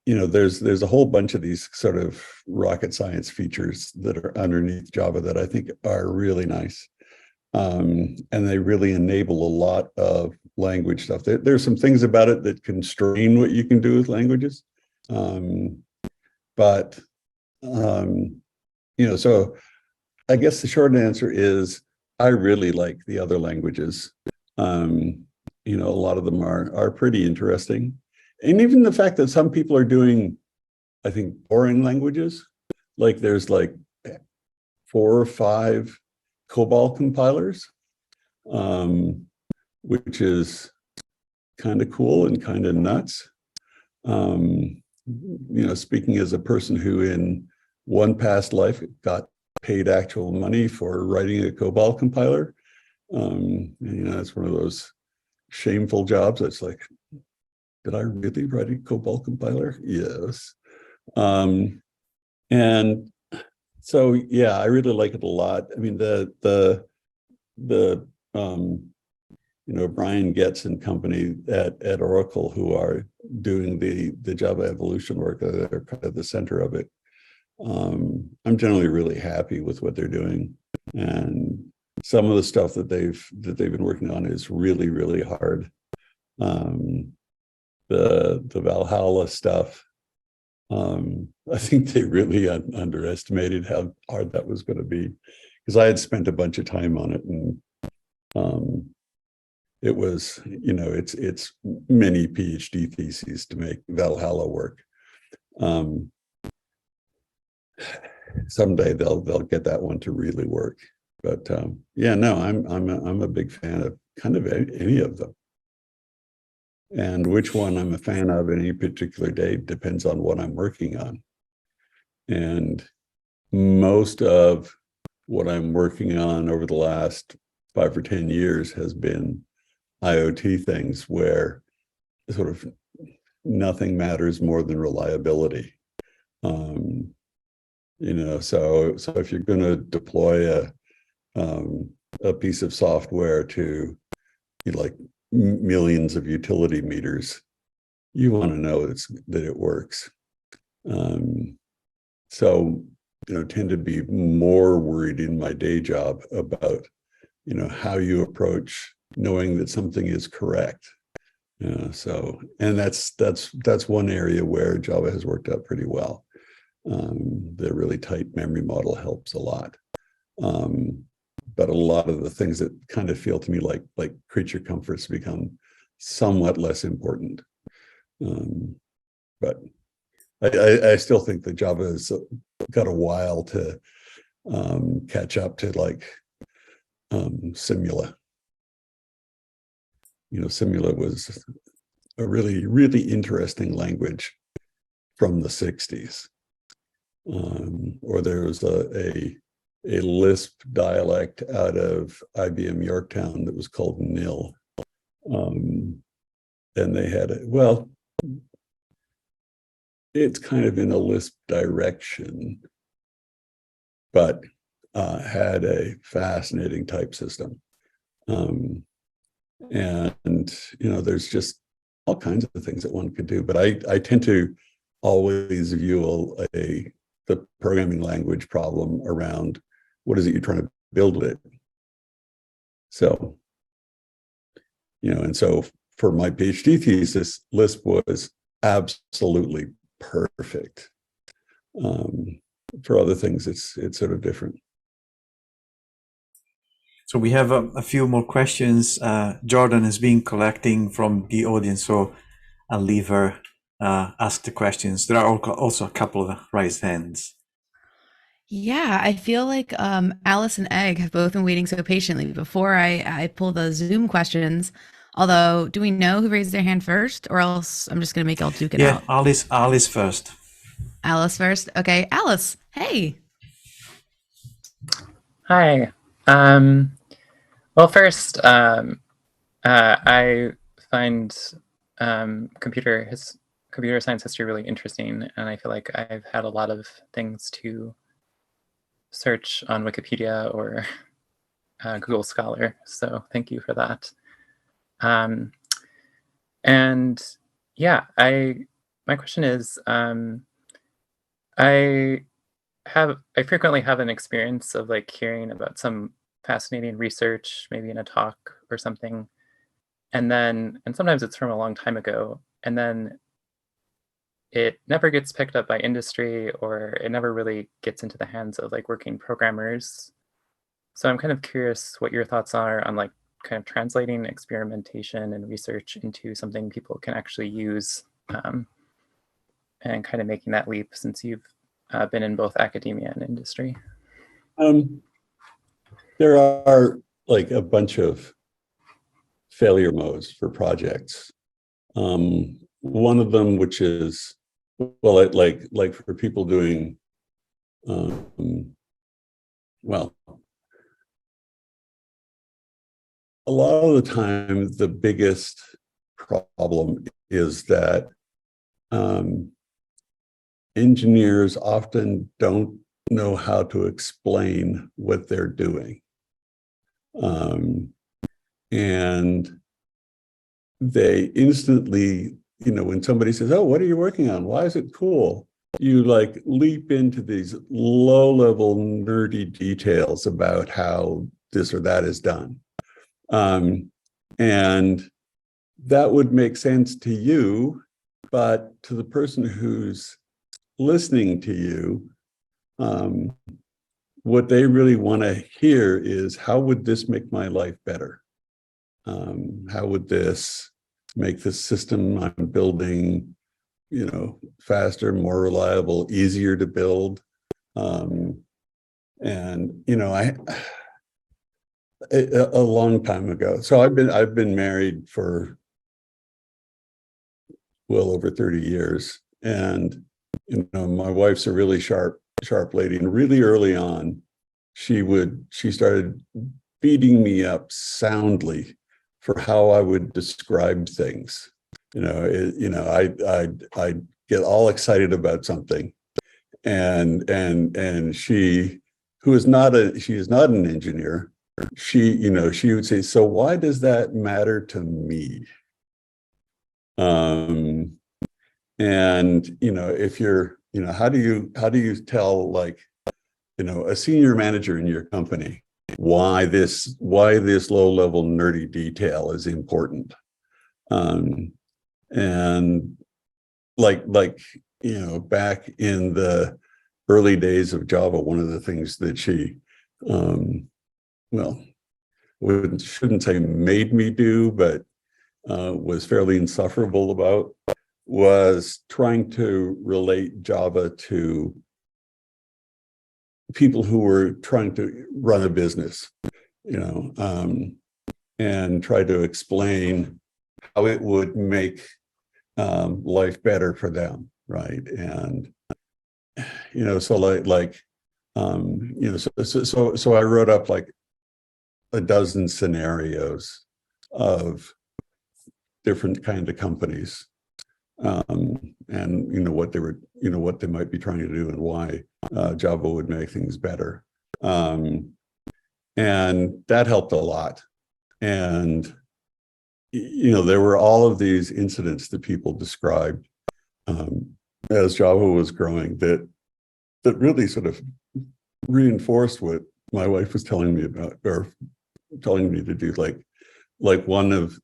there's a whole bunch of these sort of rocket science features that are underneath Java that I think are really nice. And they really enable a lot of language stuff. There's some things about it that constrain what you can do with languages. So I guess the short answer is I really like the other languages. And you know, a lot of them are pretty interesting. And even the fact that some people are doing, I think, boring languages, like there's like 4 or 5 COBOL compilers, which is kind of cool and kind of nuts. You know, speaking as a person who in one past life got paid actual money for writing a COBOL compiler, you know, it's one of those shameful jobs. It's like, did I really write a COBOL compiler? Yes. And so, yeah, I really like it a lot. I mean, the you know, Brian Getz and company at Oracle, who are doing the Java evolution work, they're kind of the center of it. I'm generally really happy with what they're doing, and some of the stuff that they've been working on is really, really hard. The Valhalla stuff, I think they really underestimated how hard that was going to be, because I had spent a bunch of time on it, and it was, you know, it's many PhD theses to make Valhalla work. Someday they'll get that one to really work. But yeah, no, I'm a big fan of kind of any of them. And which one I'm a fan of any particular day depends on what I'm working on. And most of what I'm working on over the last 5 or 10 years has been IoT things where sort of nothing matters more than reliability. You know, so if you're going to deploy a piece of software to, you know, like millions of utility meters, you want to know that it works. So, you know, tend to be more worried in my day job about, you know, how you approach knowing that something is correct. So, and that's one area where Java has worked out pretty well. The really tight memory model helps a lot. But a lot of the things that kind of feel to me like creature comforts become somewhat less important. But I still think that Java has got a while to catch up to like Simula. You know, Simula was a really, really interesting language from the 60s. Or there was a Lisp dialect out of IBM Yorktown that was called NIL. And they had well, it's kind of in a Lisp direction, but had a fascinating type system. And, you know, there's just all kinds of things that one could do. But I tend to always view the programming language problem around what is it you're trying to build with it. So, you know, and so for my PhD thesis, Lisp was absolutely perfect. For other things, it's sort of different. So we have a few more questions. Jordan has been collecting from the audience, so I'll leave her ask the questions. There are also a couple of raised hands. Yeah, I feel like Alice and Egg have both been waiting so patiently before I pull the Zoom questions. Although, do we know who raised their hand first, or else I'm just gonna make y'all duke it out? Yeah, Alice first. Alice first. Okay, Alice. Hey. Hi. Well, first, I find computer science history really interesting, and I feel like I've had a lot of things to search on Wikipedia or Google Scholar, so thank you for that. And yeah, my question is, I frequently have an experience of like hearing about some fascinating research, maybe in a talk or something, and sometimes it's from a long time ago, and then it never gets picked up by industry, or it never really gets into the hands of like working programmers. So I'm kind of curious what your thoughts are on like kind of translating experimentation and research into something people can actually use, and kind of making that leap since you've been in both academia and industry? There are like a bunch of failure modes for projects. One of them, which is, well, like for people doing, well, a lot of the time, the biggest problem is that engineers often don't know how to explain what they're doing. And they instantly, when somebody says, oh, what are you working on? Why is it cool? You like leap into these low-level nerdy details about how this or that is done. And that would make sense to you, but to the person who's listening to you, what they really want to hear is, how would this make my life better? How would this make the system I'm building, faster, more reliable, easier to build? And, a long time ago. So I've been married for well over 30 years. And, my wife's a really sharp lady. And really early on, she started beating me up soundly for how I would describe things. I'd get all excited about something. And she, who is not an engineer, she would say, so why does that matter to me? And if you're, how do you tell, like, a senior manager in your company why this low-level nerdy detail is important? And like back in the early days of Java, one of the things that she shouldn't say made me do, but was fairly insufferable about, was trying to relate Java to people who were trying to run a business, and try to explain how it would make life better for them, right? And so so I wrote up like a dozen scenarios of different kind of companies, and what they might be trying to do and why Java would make things better, and that helped a lot. And there were all of these incidents that people described as Java was growing that really sort of reinforced what my wife was telling me about, or telling me to do. Like one of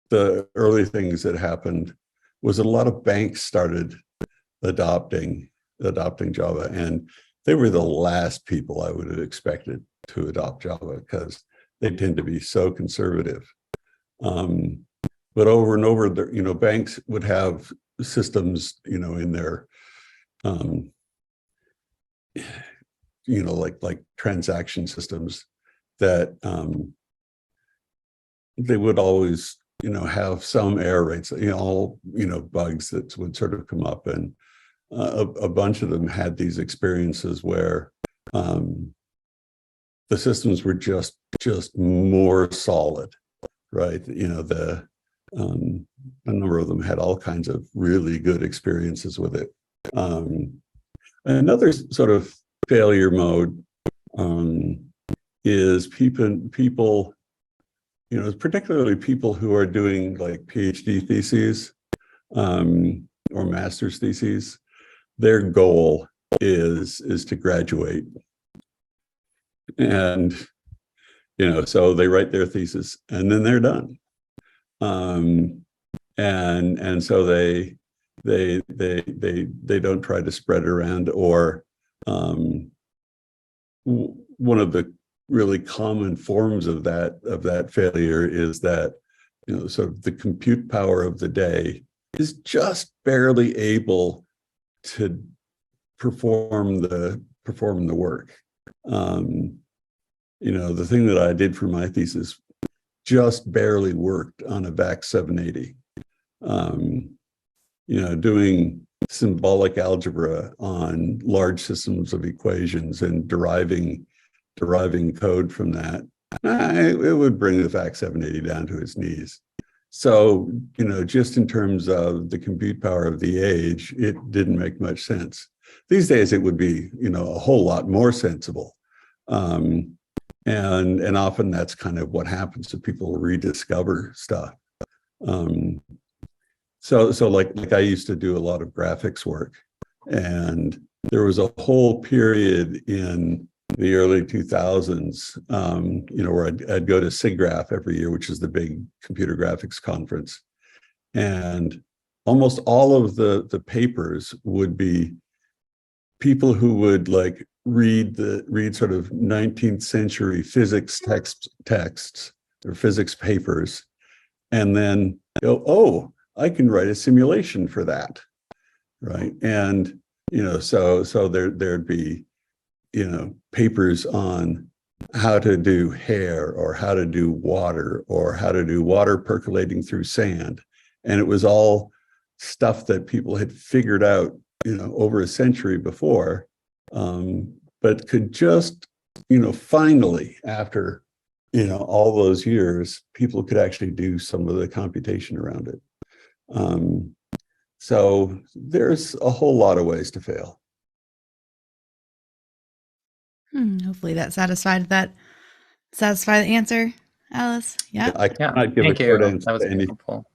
the early things that happened was that a lot of banks started adopting Java, and they were the last people I would have expected to adopt Java because they tend to be so conservative. But over and over, banks would have systems, in their, like transaction systems that they would always, have some error rates, bugs that would sort of come up, and a bunch of them had these experiences where the systems were just more solid, right? A number of them had all kinds of really good experiences with it. Another sort of failure mode is people, particularly people who are doing like PhD theses or master's theses. Their goal is to graduate, and so they write their thesis and then they're done. And so they don't try to spread it around, or one of the really common forms of that failure is that, sort of the compute power of the day is just barely able to perform the work. The thing that I did for my thesis just barely worked on a VAX 780. Doing symbolic algebra on large systems of equations and deriving code from that, it would bring the VAX 780 down to its knees. So, just in terms of the compute power of the age, it didn't make much sense. These days, it would be, a whole lot more sensible. And often that's kind of what happens to people rediscover stuff. So like I used to do a lot of graphics work, and there was a whole period in the early 2000s, where I'd go to SIGGRAPH every year, which is the big computer graphics conference. And almost all of the papers would be people who would like read sort of 19th century physics texts or physics papers, and then go, oh, I can write a simulation for that, right? And so there'd be papers on how to do hair, or how to do water, or how to do water percolating through sand, and it was all stuff that people had figured out over a century before, but could just finally, after all those years, people could actually do some of the computation around it. So there's a whole lot of ways to fail. Hopefully that satisfied the answer, Alice. Yeah. I cannot give Thank a short you. answer That was to any. helpful.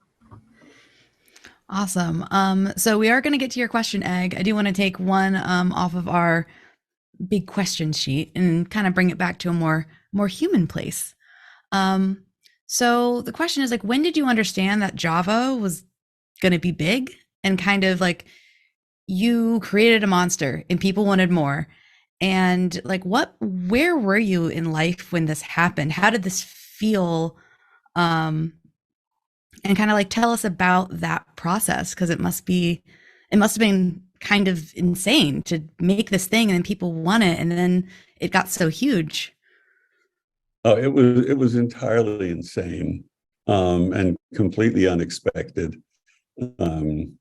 Awesome. So we are going to get to your question, Egg. I do want to take one off of our big question sheet and kind of bring it back to a more human place. So the question is, like, when did you understand that Java was going to be big, and kind of like you created a monster and people wanted more? And like, where were you in life when this happened? How did this feel? And kind of like tell us about that process, because it must have been kind of insane to make this thing and then people want it and then it got so huge. Oh, it was entirely insane, and completely unexpected. The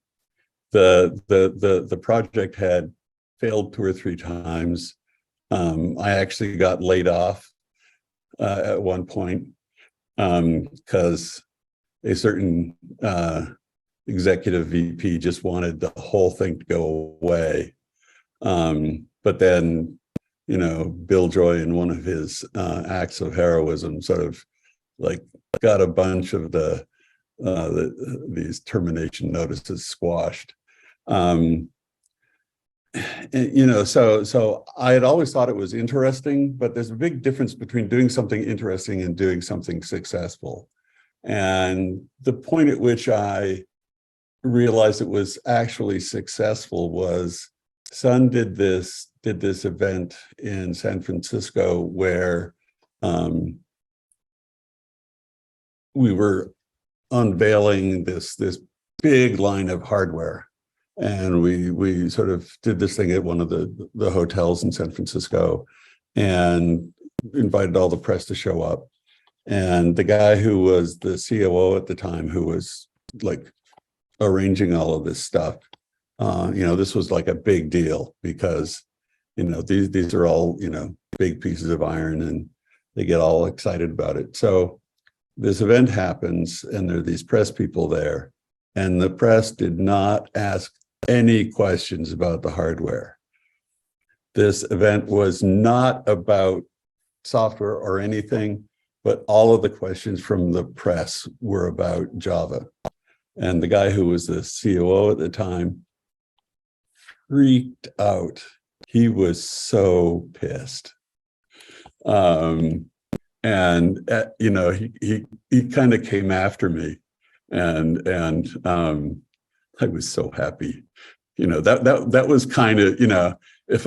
project had failed 2 or 3 times. I actually got laid off at one point because a certain executive VP just wanted the whole thing to go away. But then, Bill Joy, in one of his acts of heroism, sort of like got a bunch of these termination notices squashed. So I had always thought it was interesting, but there's a big difference between doing something interesting and doing something successful. And the point at which I realized it was actually successful was Sun did this event in San Francisco where we were unveiling this big line of hardware, and we sort of did this thing at one of the hotels in San Francisco and invited all the press to show up. And the guy who was the COO at the time, who was like arranging all of this stuff, this was like a big deal because, these are all, big pieces of iron, and they get all excited about it. So this event happens and there are these press people there, and the press did not ask any questions about the hardware. This event was not about software or anything, but all of the questions from the press were about Java. And the guy who was the COO at the time freaked out. He was so pissed. He kind of came after me, and I was so happy. That was kind of, if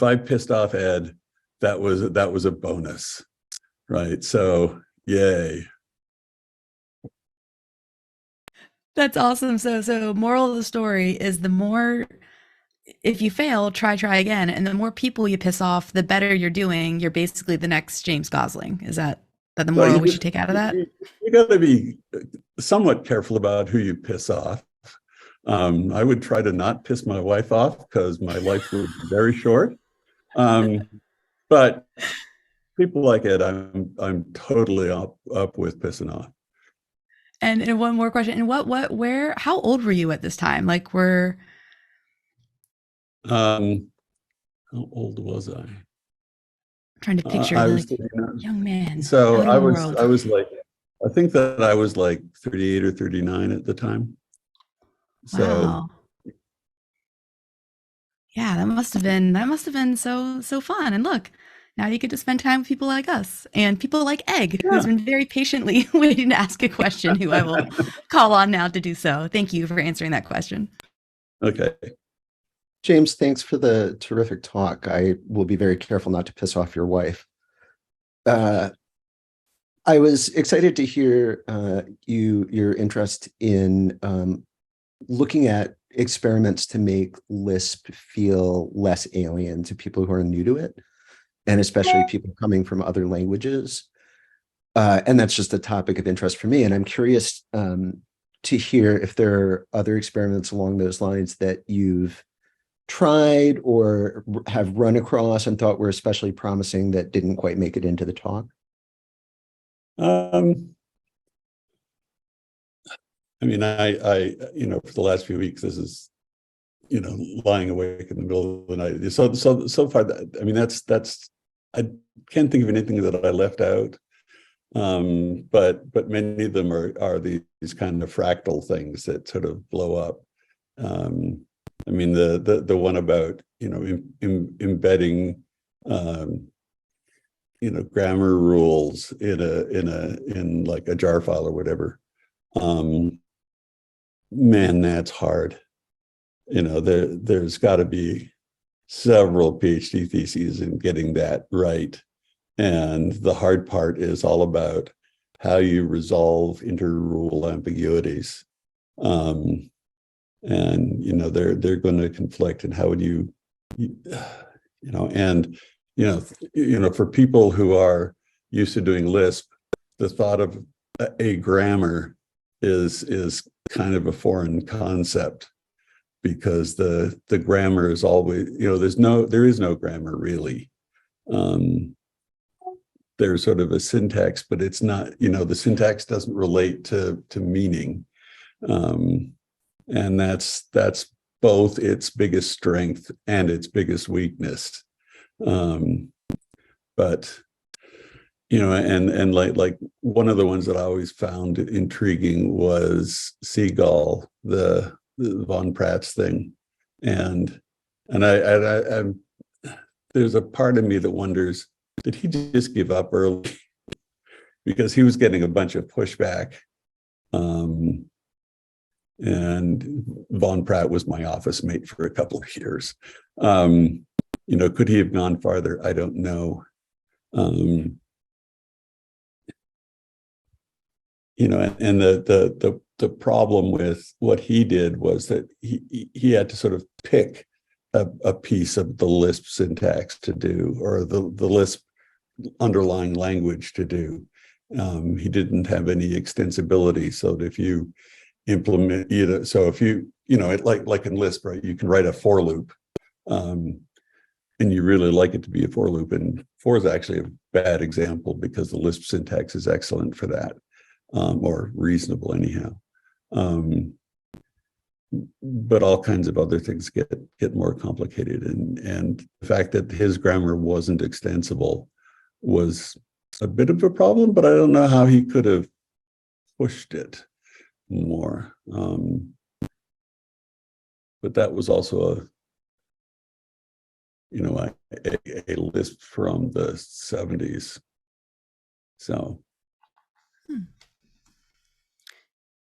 I pissed off Ed, that was a bonus, right? So yay. That's awesome. So moral of the story is the more, if you fail, try again. And the more people you piss off, the better you're doing. You're basically the next James Gosling. Is that the Well, moral we should take out of that? You got to be somewhat careful about who you piss off. I would try to not piss my wife off because my life would be very short. But people like Ed, I'm totally up with pissing off. And one more question. And where, how old were you at this time? Like, How old was I? trying to picture I the was like, young man so out in the world. I was like, I think that I was like 38 or 39 at the time. So Wow. Yeah, that must have been so fun. And look, now you get to spend time with people like us and people like Egg, yeah. who's been very patiently waiting to ask a question, who I will call on now to do so. Thank you for answering that question. Okay. James, thanks for the terrific talk. I will be very careful not to piss off your wife. I was excited to hear your interest in looking at experiments to make Lisp feel less alien to people who are new to it, and especially people coming from other languages. And that's just a topic of interest for me. And I'm curious to hear if there are other experiments along those lines that you've tried or have run across and thought were especially promising that didn't quite make it into the talk. I mean, I for the last few weeks, this is, lying awake in the middle of the night. So far, I mean, that's I can't think of anything that I left out. But many of them are these kind of fractal things that sort of blow up. I mean, the one about embedding grammar rules in like a jar file or whatever. Man, that's hard. There's got to be several PhD theses in getting that right. And the hard part is all about how you resolve inter-rule ambiguities. And they're going to conflict, and how would you for people who are used to doing Lisp, the thought of a grammar is kind of a foreign concept, because the grammar is always, there is no grammar really. There's sort of a syntax, but it's not, the syntax doesn't relate to meaning. And that's both its biggest strength and its biggest weakness. But and like one of the ones that I always found intriguing was Seagull, the von Pratt's thing, and I there's a part of me that wonders, did he just give up early? Because he was getting a bunch of pushback. And von Pratt was my office mate for a couple of years. Could he have gone farther? I don't know. And the problem with what he did was that he had to sort of pick a piece of the Lisp syntax to do, or the Lisp underlying language to do. He didn't have any extensibility, so that if you implement, so if you, like in Lisp, right, you can write a for loop, and you really like it to be a for loop, and for is actually a bad example because the Lisp syntax is excellent for that, or reasonable anyhow. But all kinds of other things get more complicated, and the fact that his grammar wasn't extensible was a bit of a problem, but I don't know how he could have pushed it more. But that was also a Lisp from the 70s. So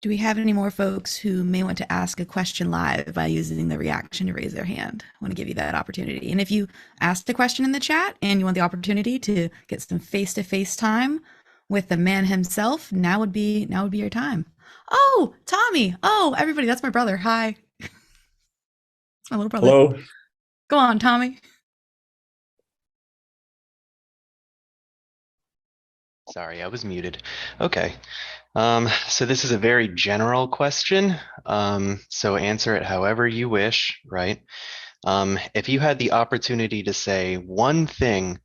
Do we have any more folks who may want to ask a question live by using the reaction to raise their hand? I want to give you that opportunity. And if you asked a question in the chat and you want the opportunity to get some face-to-face time with the man himself, now would be your time. Oh, Tommy. Oh, everybody, that's my brother. Hi. It's my little brother. Hello. Go on, Tommy. Sorry, I was muted. Okay. So this is a very general question. So answer it however you wish, right? If you had the opportunity to say one thing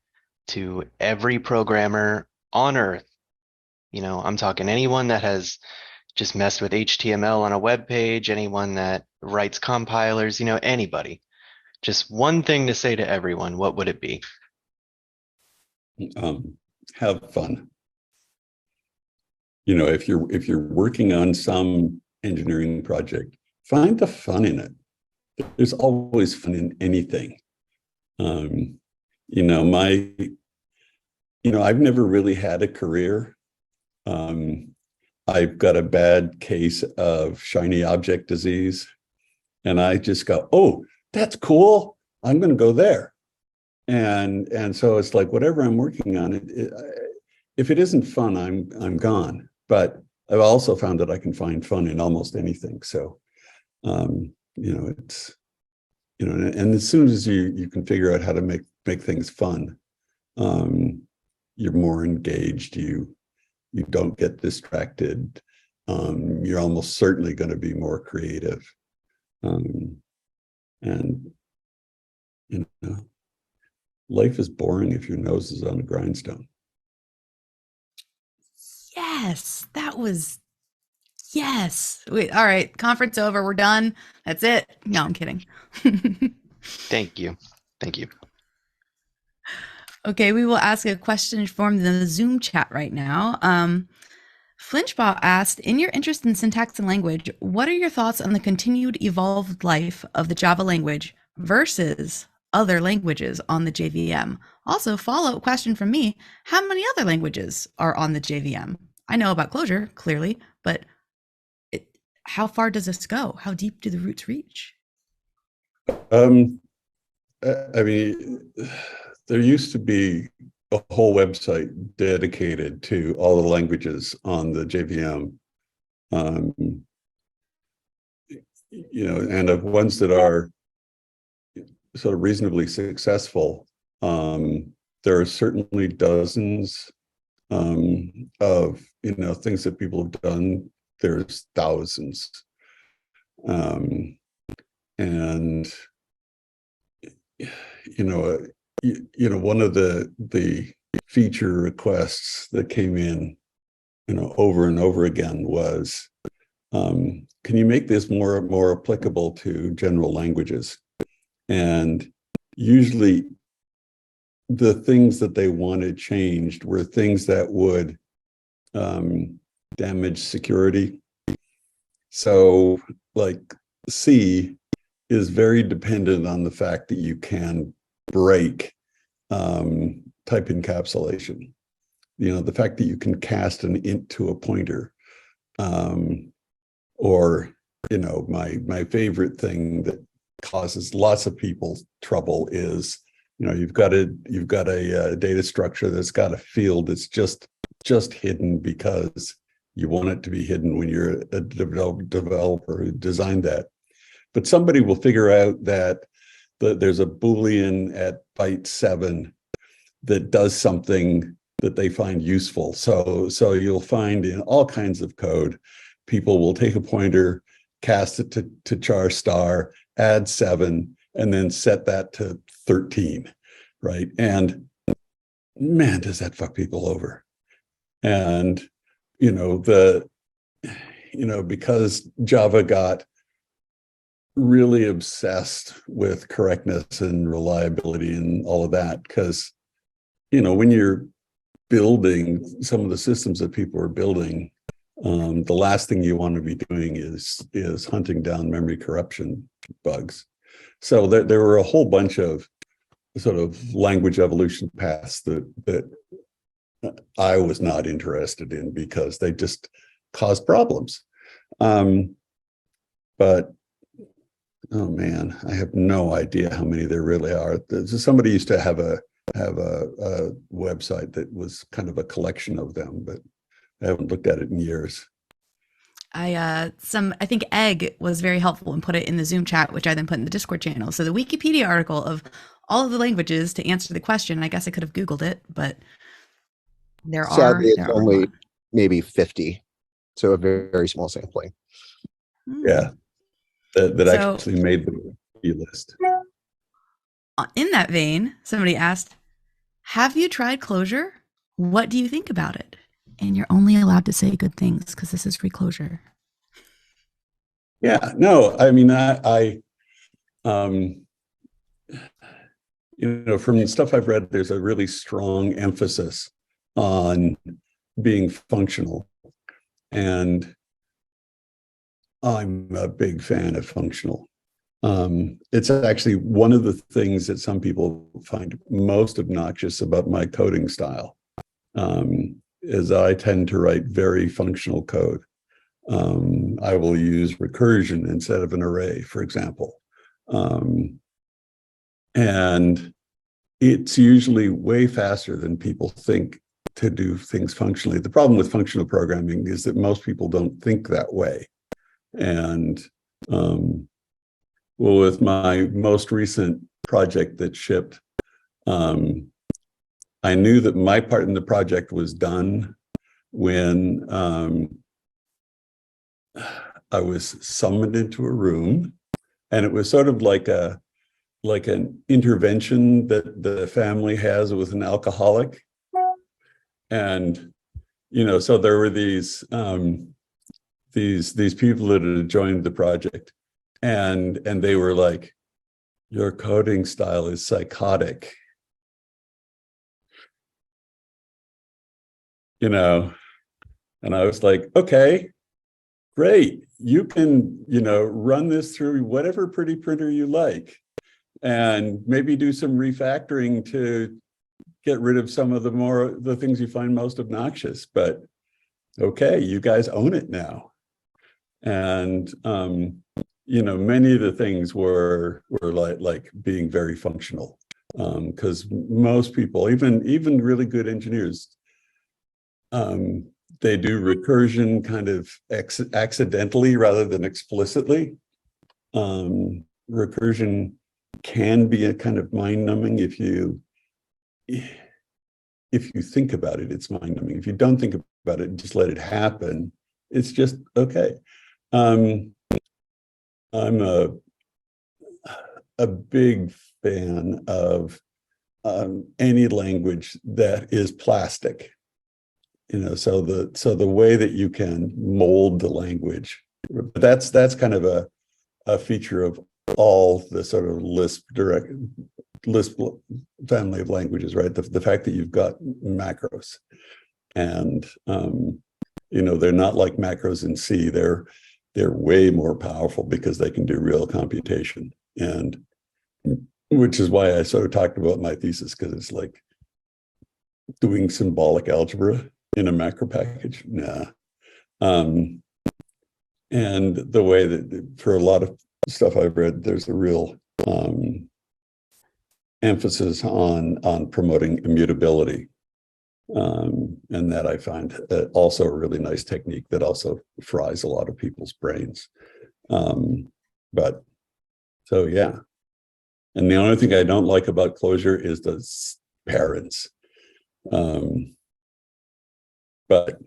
to every programmer on Earth, I'm talking anyone that has just messed with HTML on a web page, anyone that writes compilers, anybody, just one thing to say to everyone, what would it be? Have fun. If you're working on some engineering project, find the fun in it. There's always fun in anything. I've never really had a career. I've got a bad case of shiny object disease, and I just go, oh, that's cool. I'm going to go there. And so it's like whatever I'm working on, if it isn't fun, I'm gone. But I've also found that I can find fun in almost anything. So, it's, and as soon as you can figure out how to make things fun, you're more engaged. You don't get distracted. You're almost certainly going to be more creative. And life is boring if your nose is on a grindstone. Yes, yes. Wait, all right. Conference over. We're done. That's it. No, I'm kidding. Thank you. Okay, we will ask a question from the Zoom chat right now. Flinchbot asked, in your interest in syntax and language, what are your thoughts on the continued evolved life of the Java language versus other languages on the JVM? Also, follow-up question from me, how many other languages are on the JVM? I know about Clojure, clearly, but how far does this go? How deep do the roots reach? There used to be a whole website dedicated to all the languages on the JVM, and of ones that are sort of reasonably successful. There are certainly dozens of things that people have done. There's thousands, and one of the feature requests that came in, over and over again was, can you make this more applicable to general languages? And usually the things that they wanted changed were things that would damage security. So like C is very dependent on the fact that you can break type encapsulation. The fact that you can cast an int to a pointer, or my favorite thing that causes lots of people trouble is you've got a data structure that's got a field that's just hidden because you want it to be hidden when you're a developer who designed that. But somebody will figure out that there's a Boolean at byte 7 that does something that they find useful. So you'll find in all kinds of code, people will take a pointer, cast it to char star, add 7, and then set that to 13, right? And man, does that fuck people over. And because Java got really obsessed with correctness and reliability and all of that, because when you're building some of the systems that people are building, the last thing you want to be doing is hunting down memory corruption bugs. So there were a whole bunch of sort of language evolution paths that I was not interested in because they just caused problems. But oh man, I have no idea how many there really are. Somebody used to have a website that was kind of a collection of them, but I haven't looked at it in years. I think Egg was very helpful and put it in the Zoom chat, which I then put in the Discord channel. So the Wikipedia article of all of the languages to answer the question. I guess I could have Googled it, but Sadly, it's there are only maybe 50, so a very, very small sampling. Yeah, that So- actually made the list. In that vein, somebody asked, have you tried Clojure? What do you think about it? And you're only allowed to say good things because this is free Clojure. Yeah, no, I mean, from the stuff I've read, there's a really strong emphasis on being functional. And I'm a big fan of functional. It's actually one of the things that some people find most obnoxious about my coding style, is I tend to write very functional code. I will use recursion instead of an array, for example. And it's usually way faster than people think to do things functionally. The problem with functional programming is that most people don't think that way. And well, with my most recent project that shipped, I knew that my part in the project was done when I was summoned into a room, and it was sort of like an intervention that the family has with an alcoholic. And so there were these people that had joined the project, and they were like, your coding style is psychotic, and I was like, okay, great, you can run this through whatever pretty printer you like, and maybe do some refactoring to get rid of some of the things you find most obnoxious, but okay, you guys own it now. And many of the things were like being very functional, because most people, even really good engineers, they do recursion kind of accidentally rather than explicitly. Recursion can be a kind of mind-numbing if you think about it. It's mind-numbing. If you don't think about it and just let it happen, it's just okay. I'm a big fan of any language that is plastic. So the way that you can mold the language, that's kind of a feature of all the sort of Lisp family of languages, right? The fact that you've got macros, and they're not like macros in C. They're way more powerful because they can do real computation, and which is why I sort of talked about my thesis, because it's like doing symbolic algebra in a macro package. Nah. And the way that for a lot of stuff I've read, there's a real emphasis on promoting immutability. And that I find also a really nice technique that also fries a lot of people's brains. But so, yeah. And the only thing I don't like about Clojure is the parents. But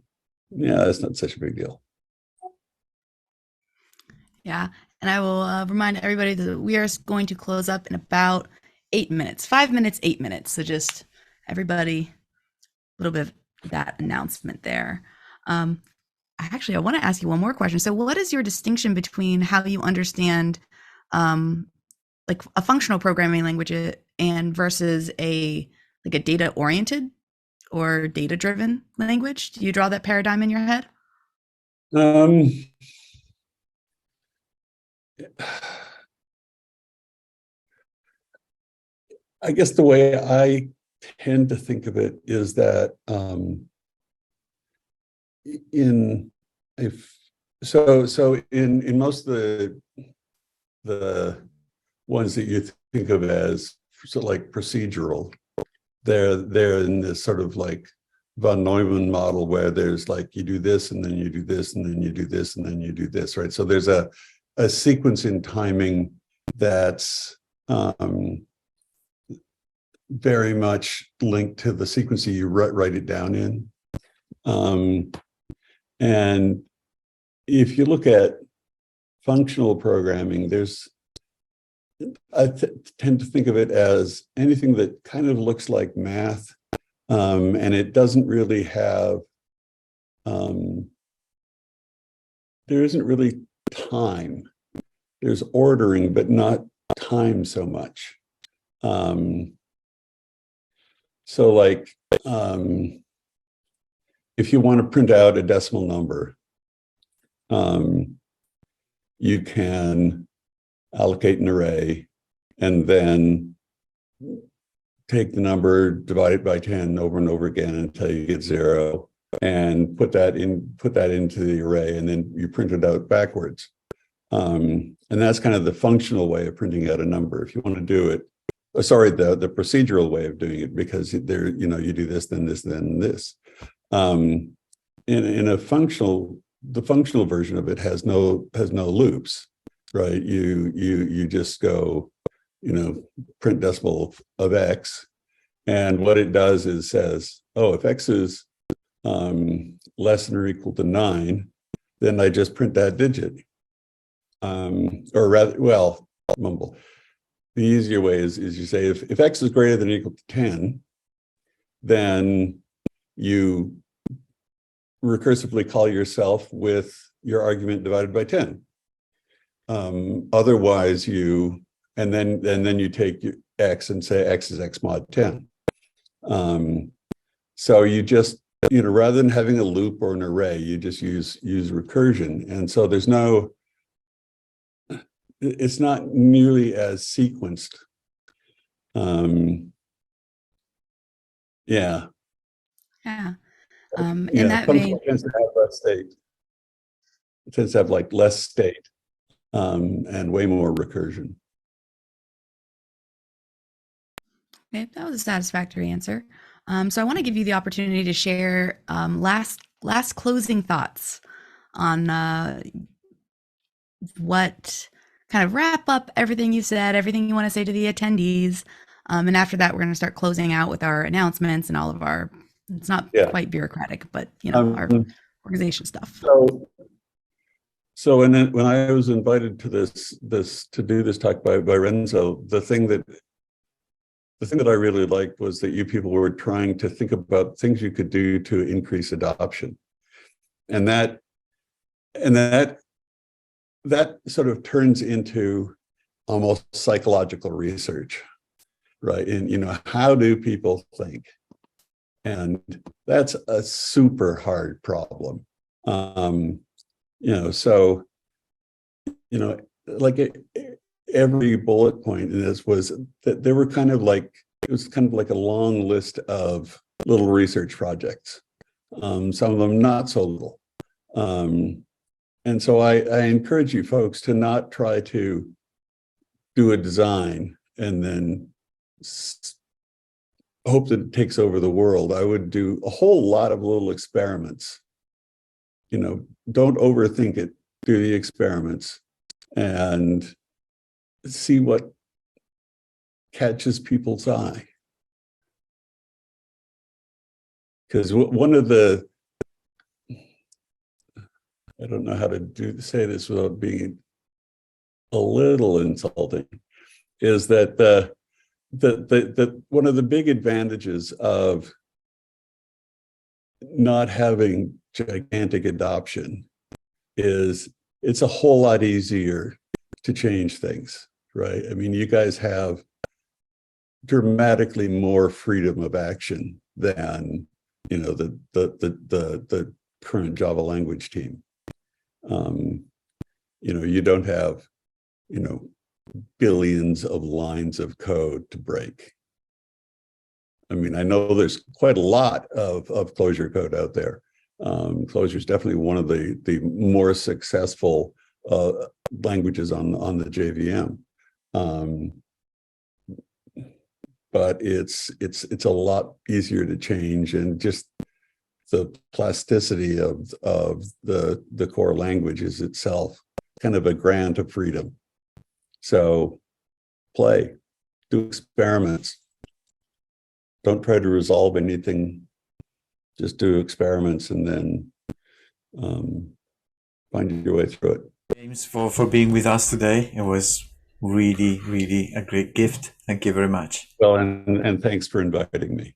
yeah, that's not such a big deal. Yeah. And I will remind everybody that we are going to close up in about 8 minutes, 5 minutes, 8 minutes. So just everybody, a little bit of that announcement there. I want to ask you one more question. So what is your distinction between how you understand like a functional programming language and versus a data oriented or data driven language? Do you draw that paradigm in your head? I guess the way I tend to think of it is that So in most of the ones that you think of as sort of like procedural, they're in this sort of like von Neumann model where there's like you do this and then you do this and then you do this and then you do this, right? So there's a sequence in timing that's very much linked to the sequence that you write it down in. And if you look at functional programming, I tend to think of it as anything that kind of looks like math, and it doesn't really have, there isn't really time. There's ordering, but not time so much. So like, if you want to print out a decimal number, you can allocate an array and then take the number, divide it by 10 over and over again until you get 0, and put that into the array, and then you print it out backwards. And that's kind of the functional way of printing out a number. If you want to do it, sorry, the procedural way of doing it, because there, you do this, then this, then this. In a functional, the functional version of it has no loops, right? You just go, print decimal of x, and what it does is says, oh, if x is less than or equal to 9, then I just print that digit. Or rather, well, mumble. The easier way is you say if x is greater than or equal to 10, then you recursively call yourself with your argument divided by 10. Otherwise, and then you take your x and say x is x mod 10. So you just, rather than having a loop or an array, you just use recursion, and so it's not nearly as sequenced. Yeah. Yeah. In that vein, tends to have less state. It tends to have like less state, and way more recursion. okay, that was a satisfactory answer. So I want to give you the opportunity to share last closing thoughts on what kind of wrap up everything you said, everything you want to say to the attendees. And after that, we're going to start closing out with our announcements and all of our, it's not quite bureaucratic, but our organization stuff. So when I was invited to to do this talk by Renzo, the thing that I really liked was that you people were trying to think about things you could do to increase adoption, and that sort of turns into almost psychological research, right? And how do people think? And that's a super hard problem. So like every bullet point in this was that there were it was kind of like a long list of little research projects, some of them not so little. And so I encourage you folks to not try to do a design and then hope that it takes over the world. I would do a whole lot of little experiments. Don't overthink it. Do the experiments and see what catches people's eye. Because one of the, I don't know how to say this without being a little insulting, is that the one of the big advantages of not having gigantic adoption is it's a whole lot easier to change things, right? I mean, you guys have dramatically more freedom of action than the current Java language team. You don't have billions of lines of code to break. I mean, I know there's quite a lot of closure code out there, Clojure is definitely one of the more successful languages on the JVM. But it's a lot easier to change, and just the plasticity of the core language is itself kind of a grant of freedom. So play, do experiments. Don't try to resolve anything. Just do experiments and then find your way through it. James, for being with us today. It was really, really a great gift. Thank you very much. Well, and thanks for inviting me.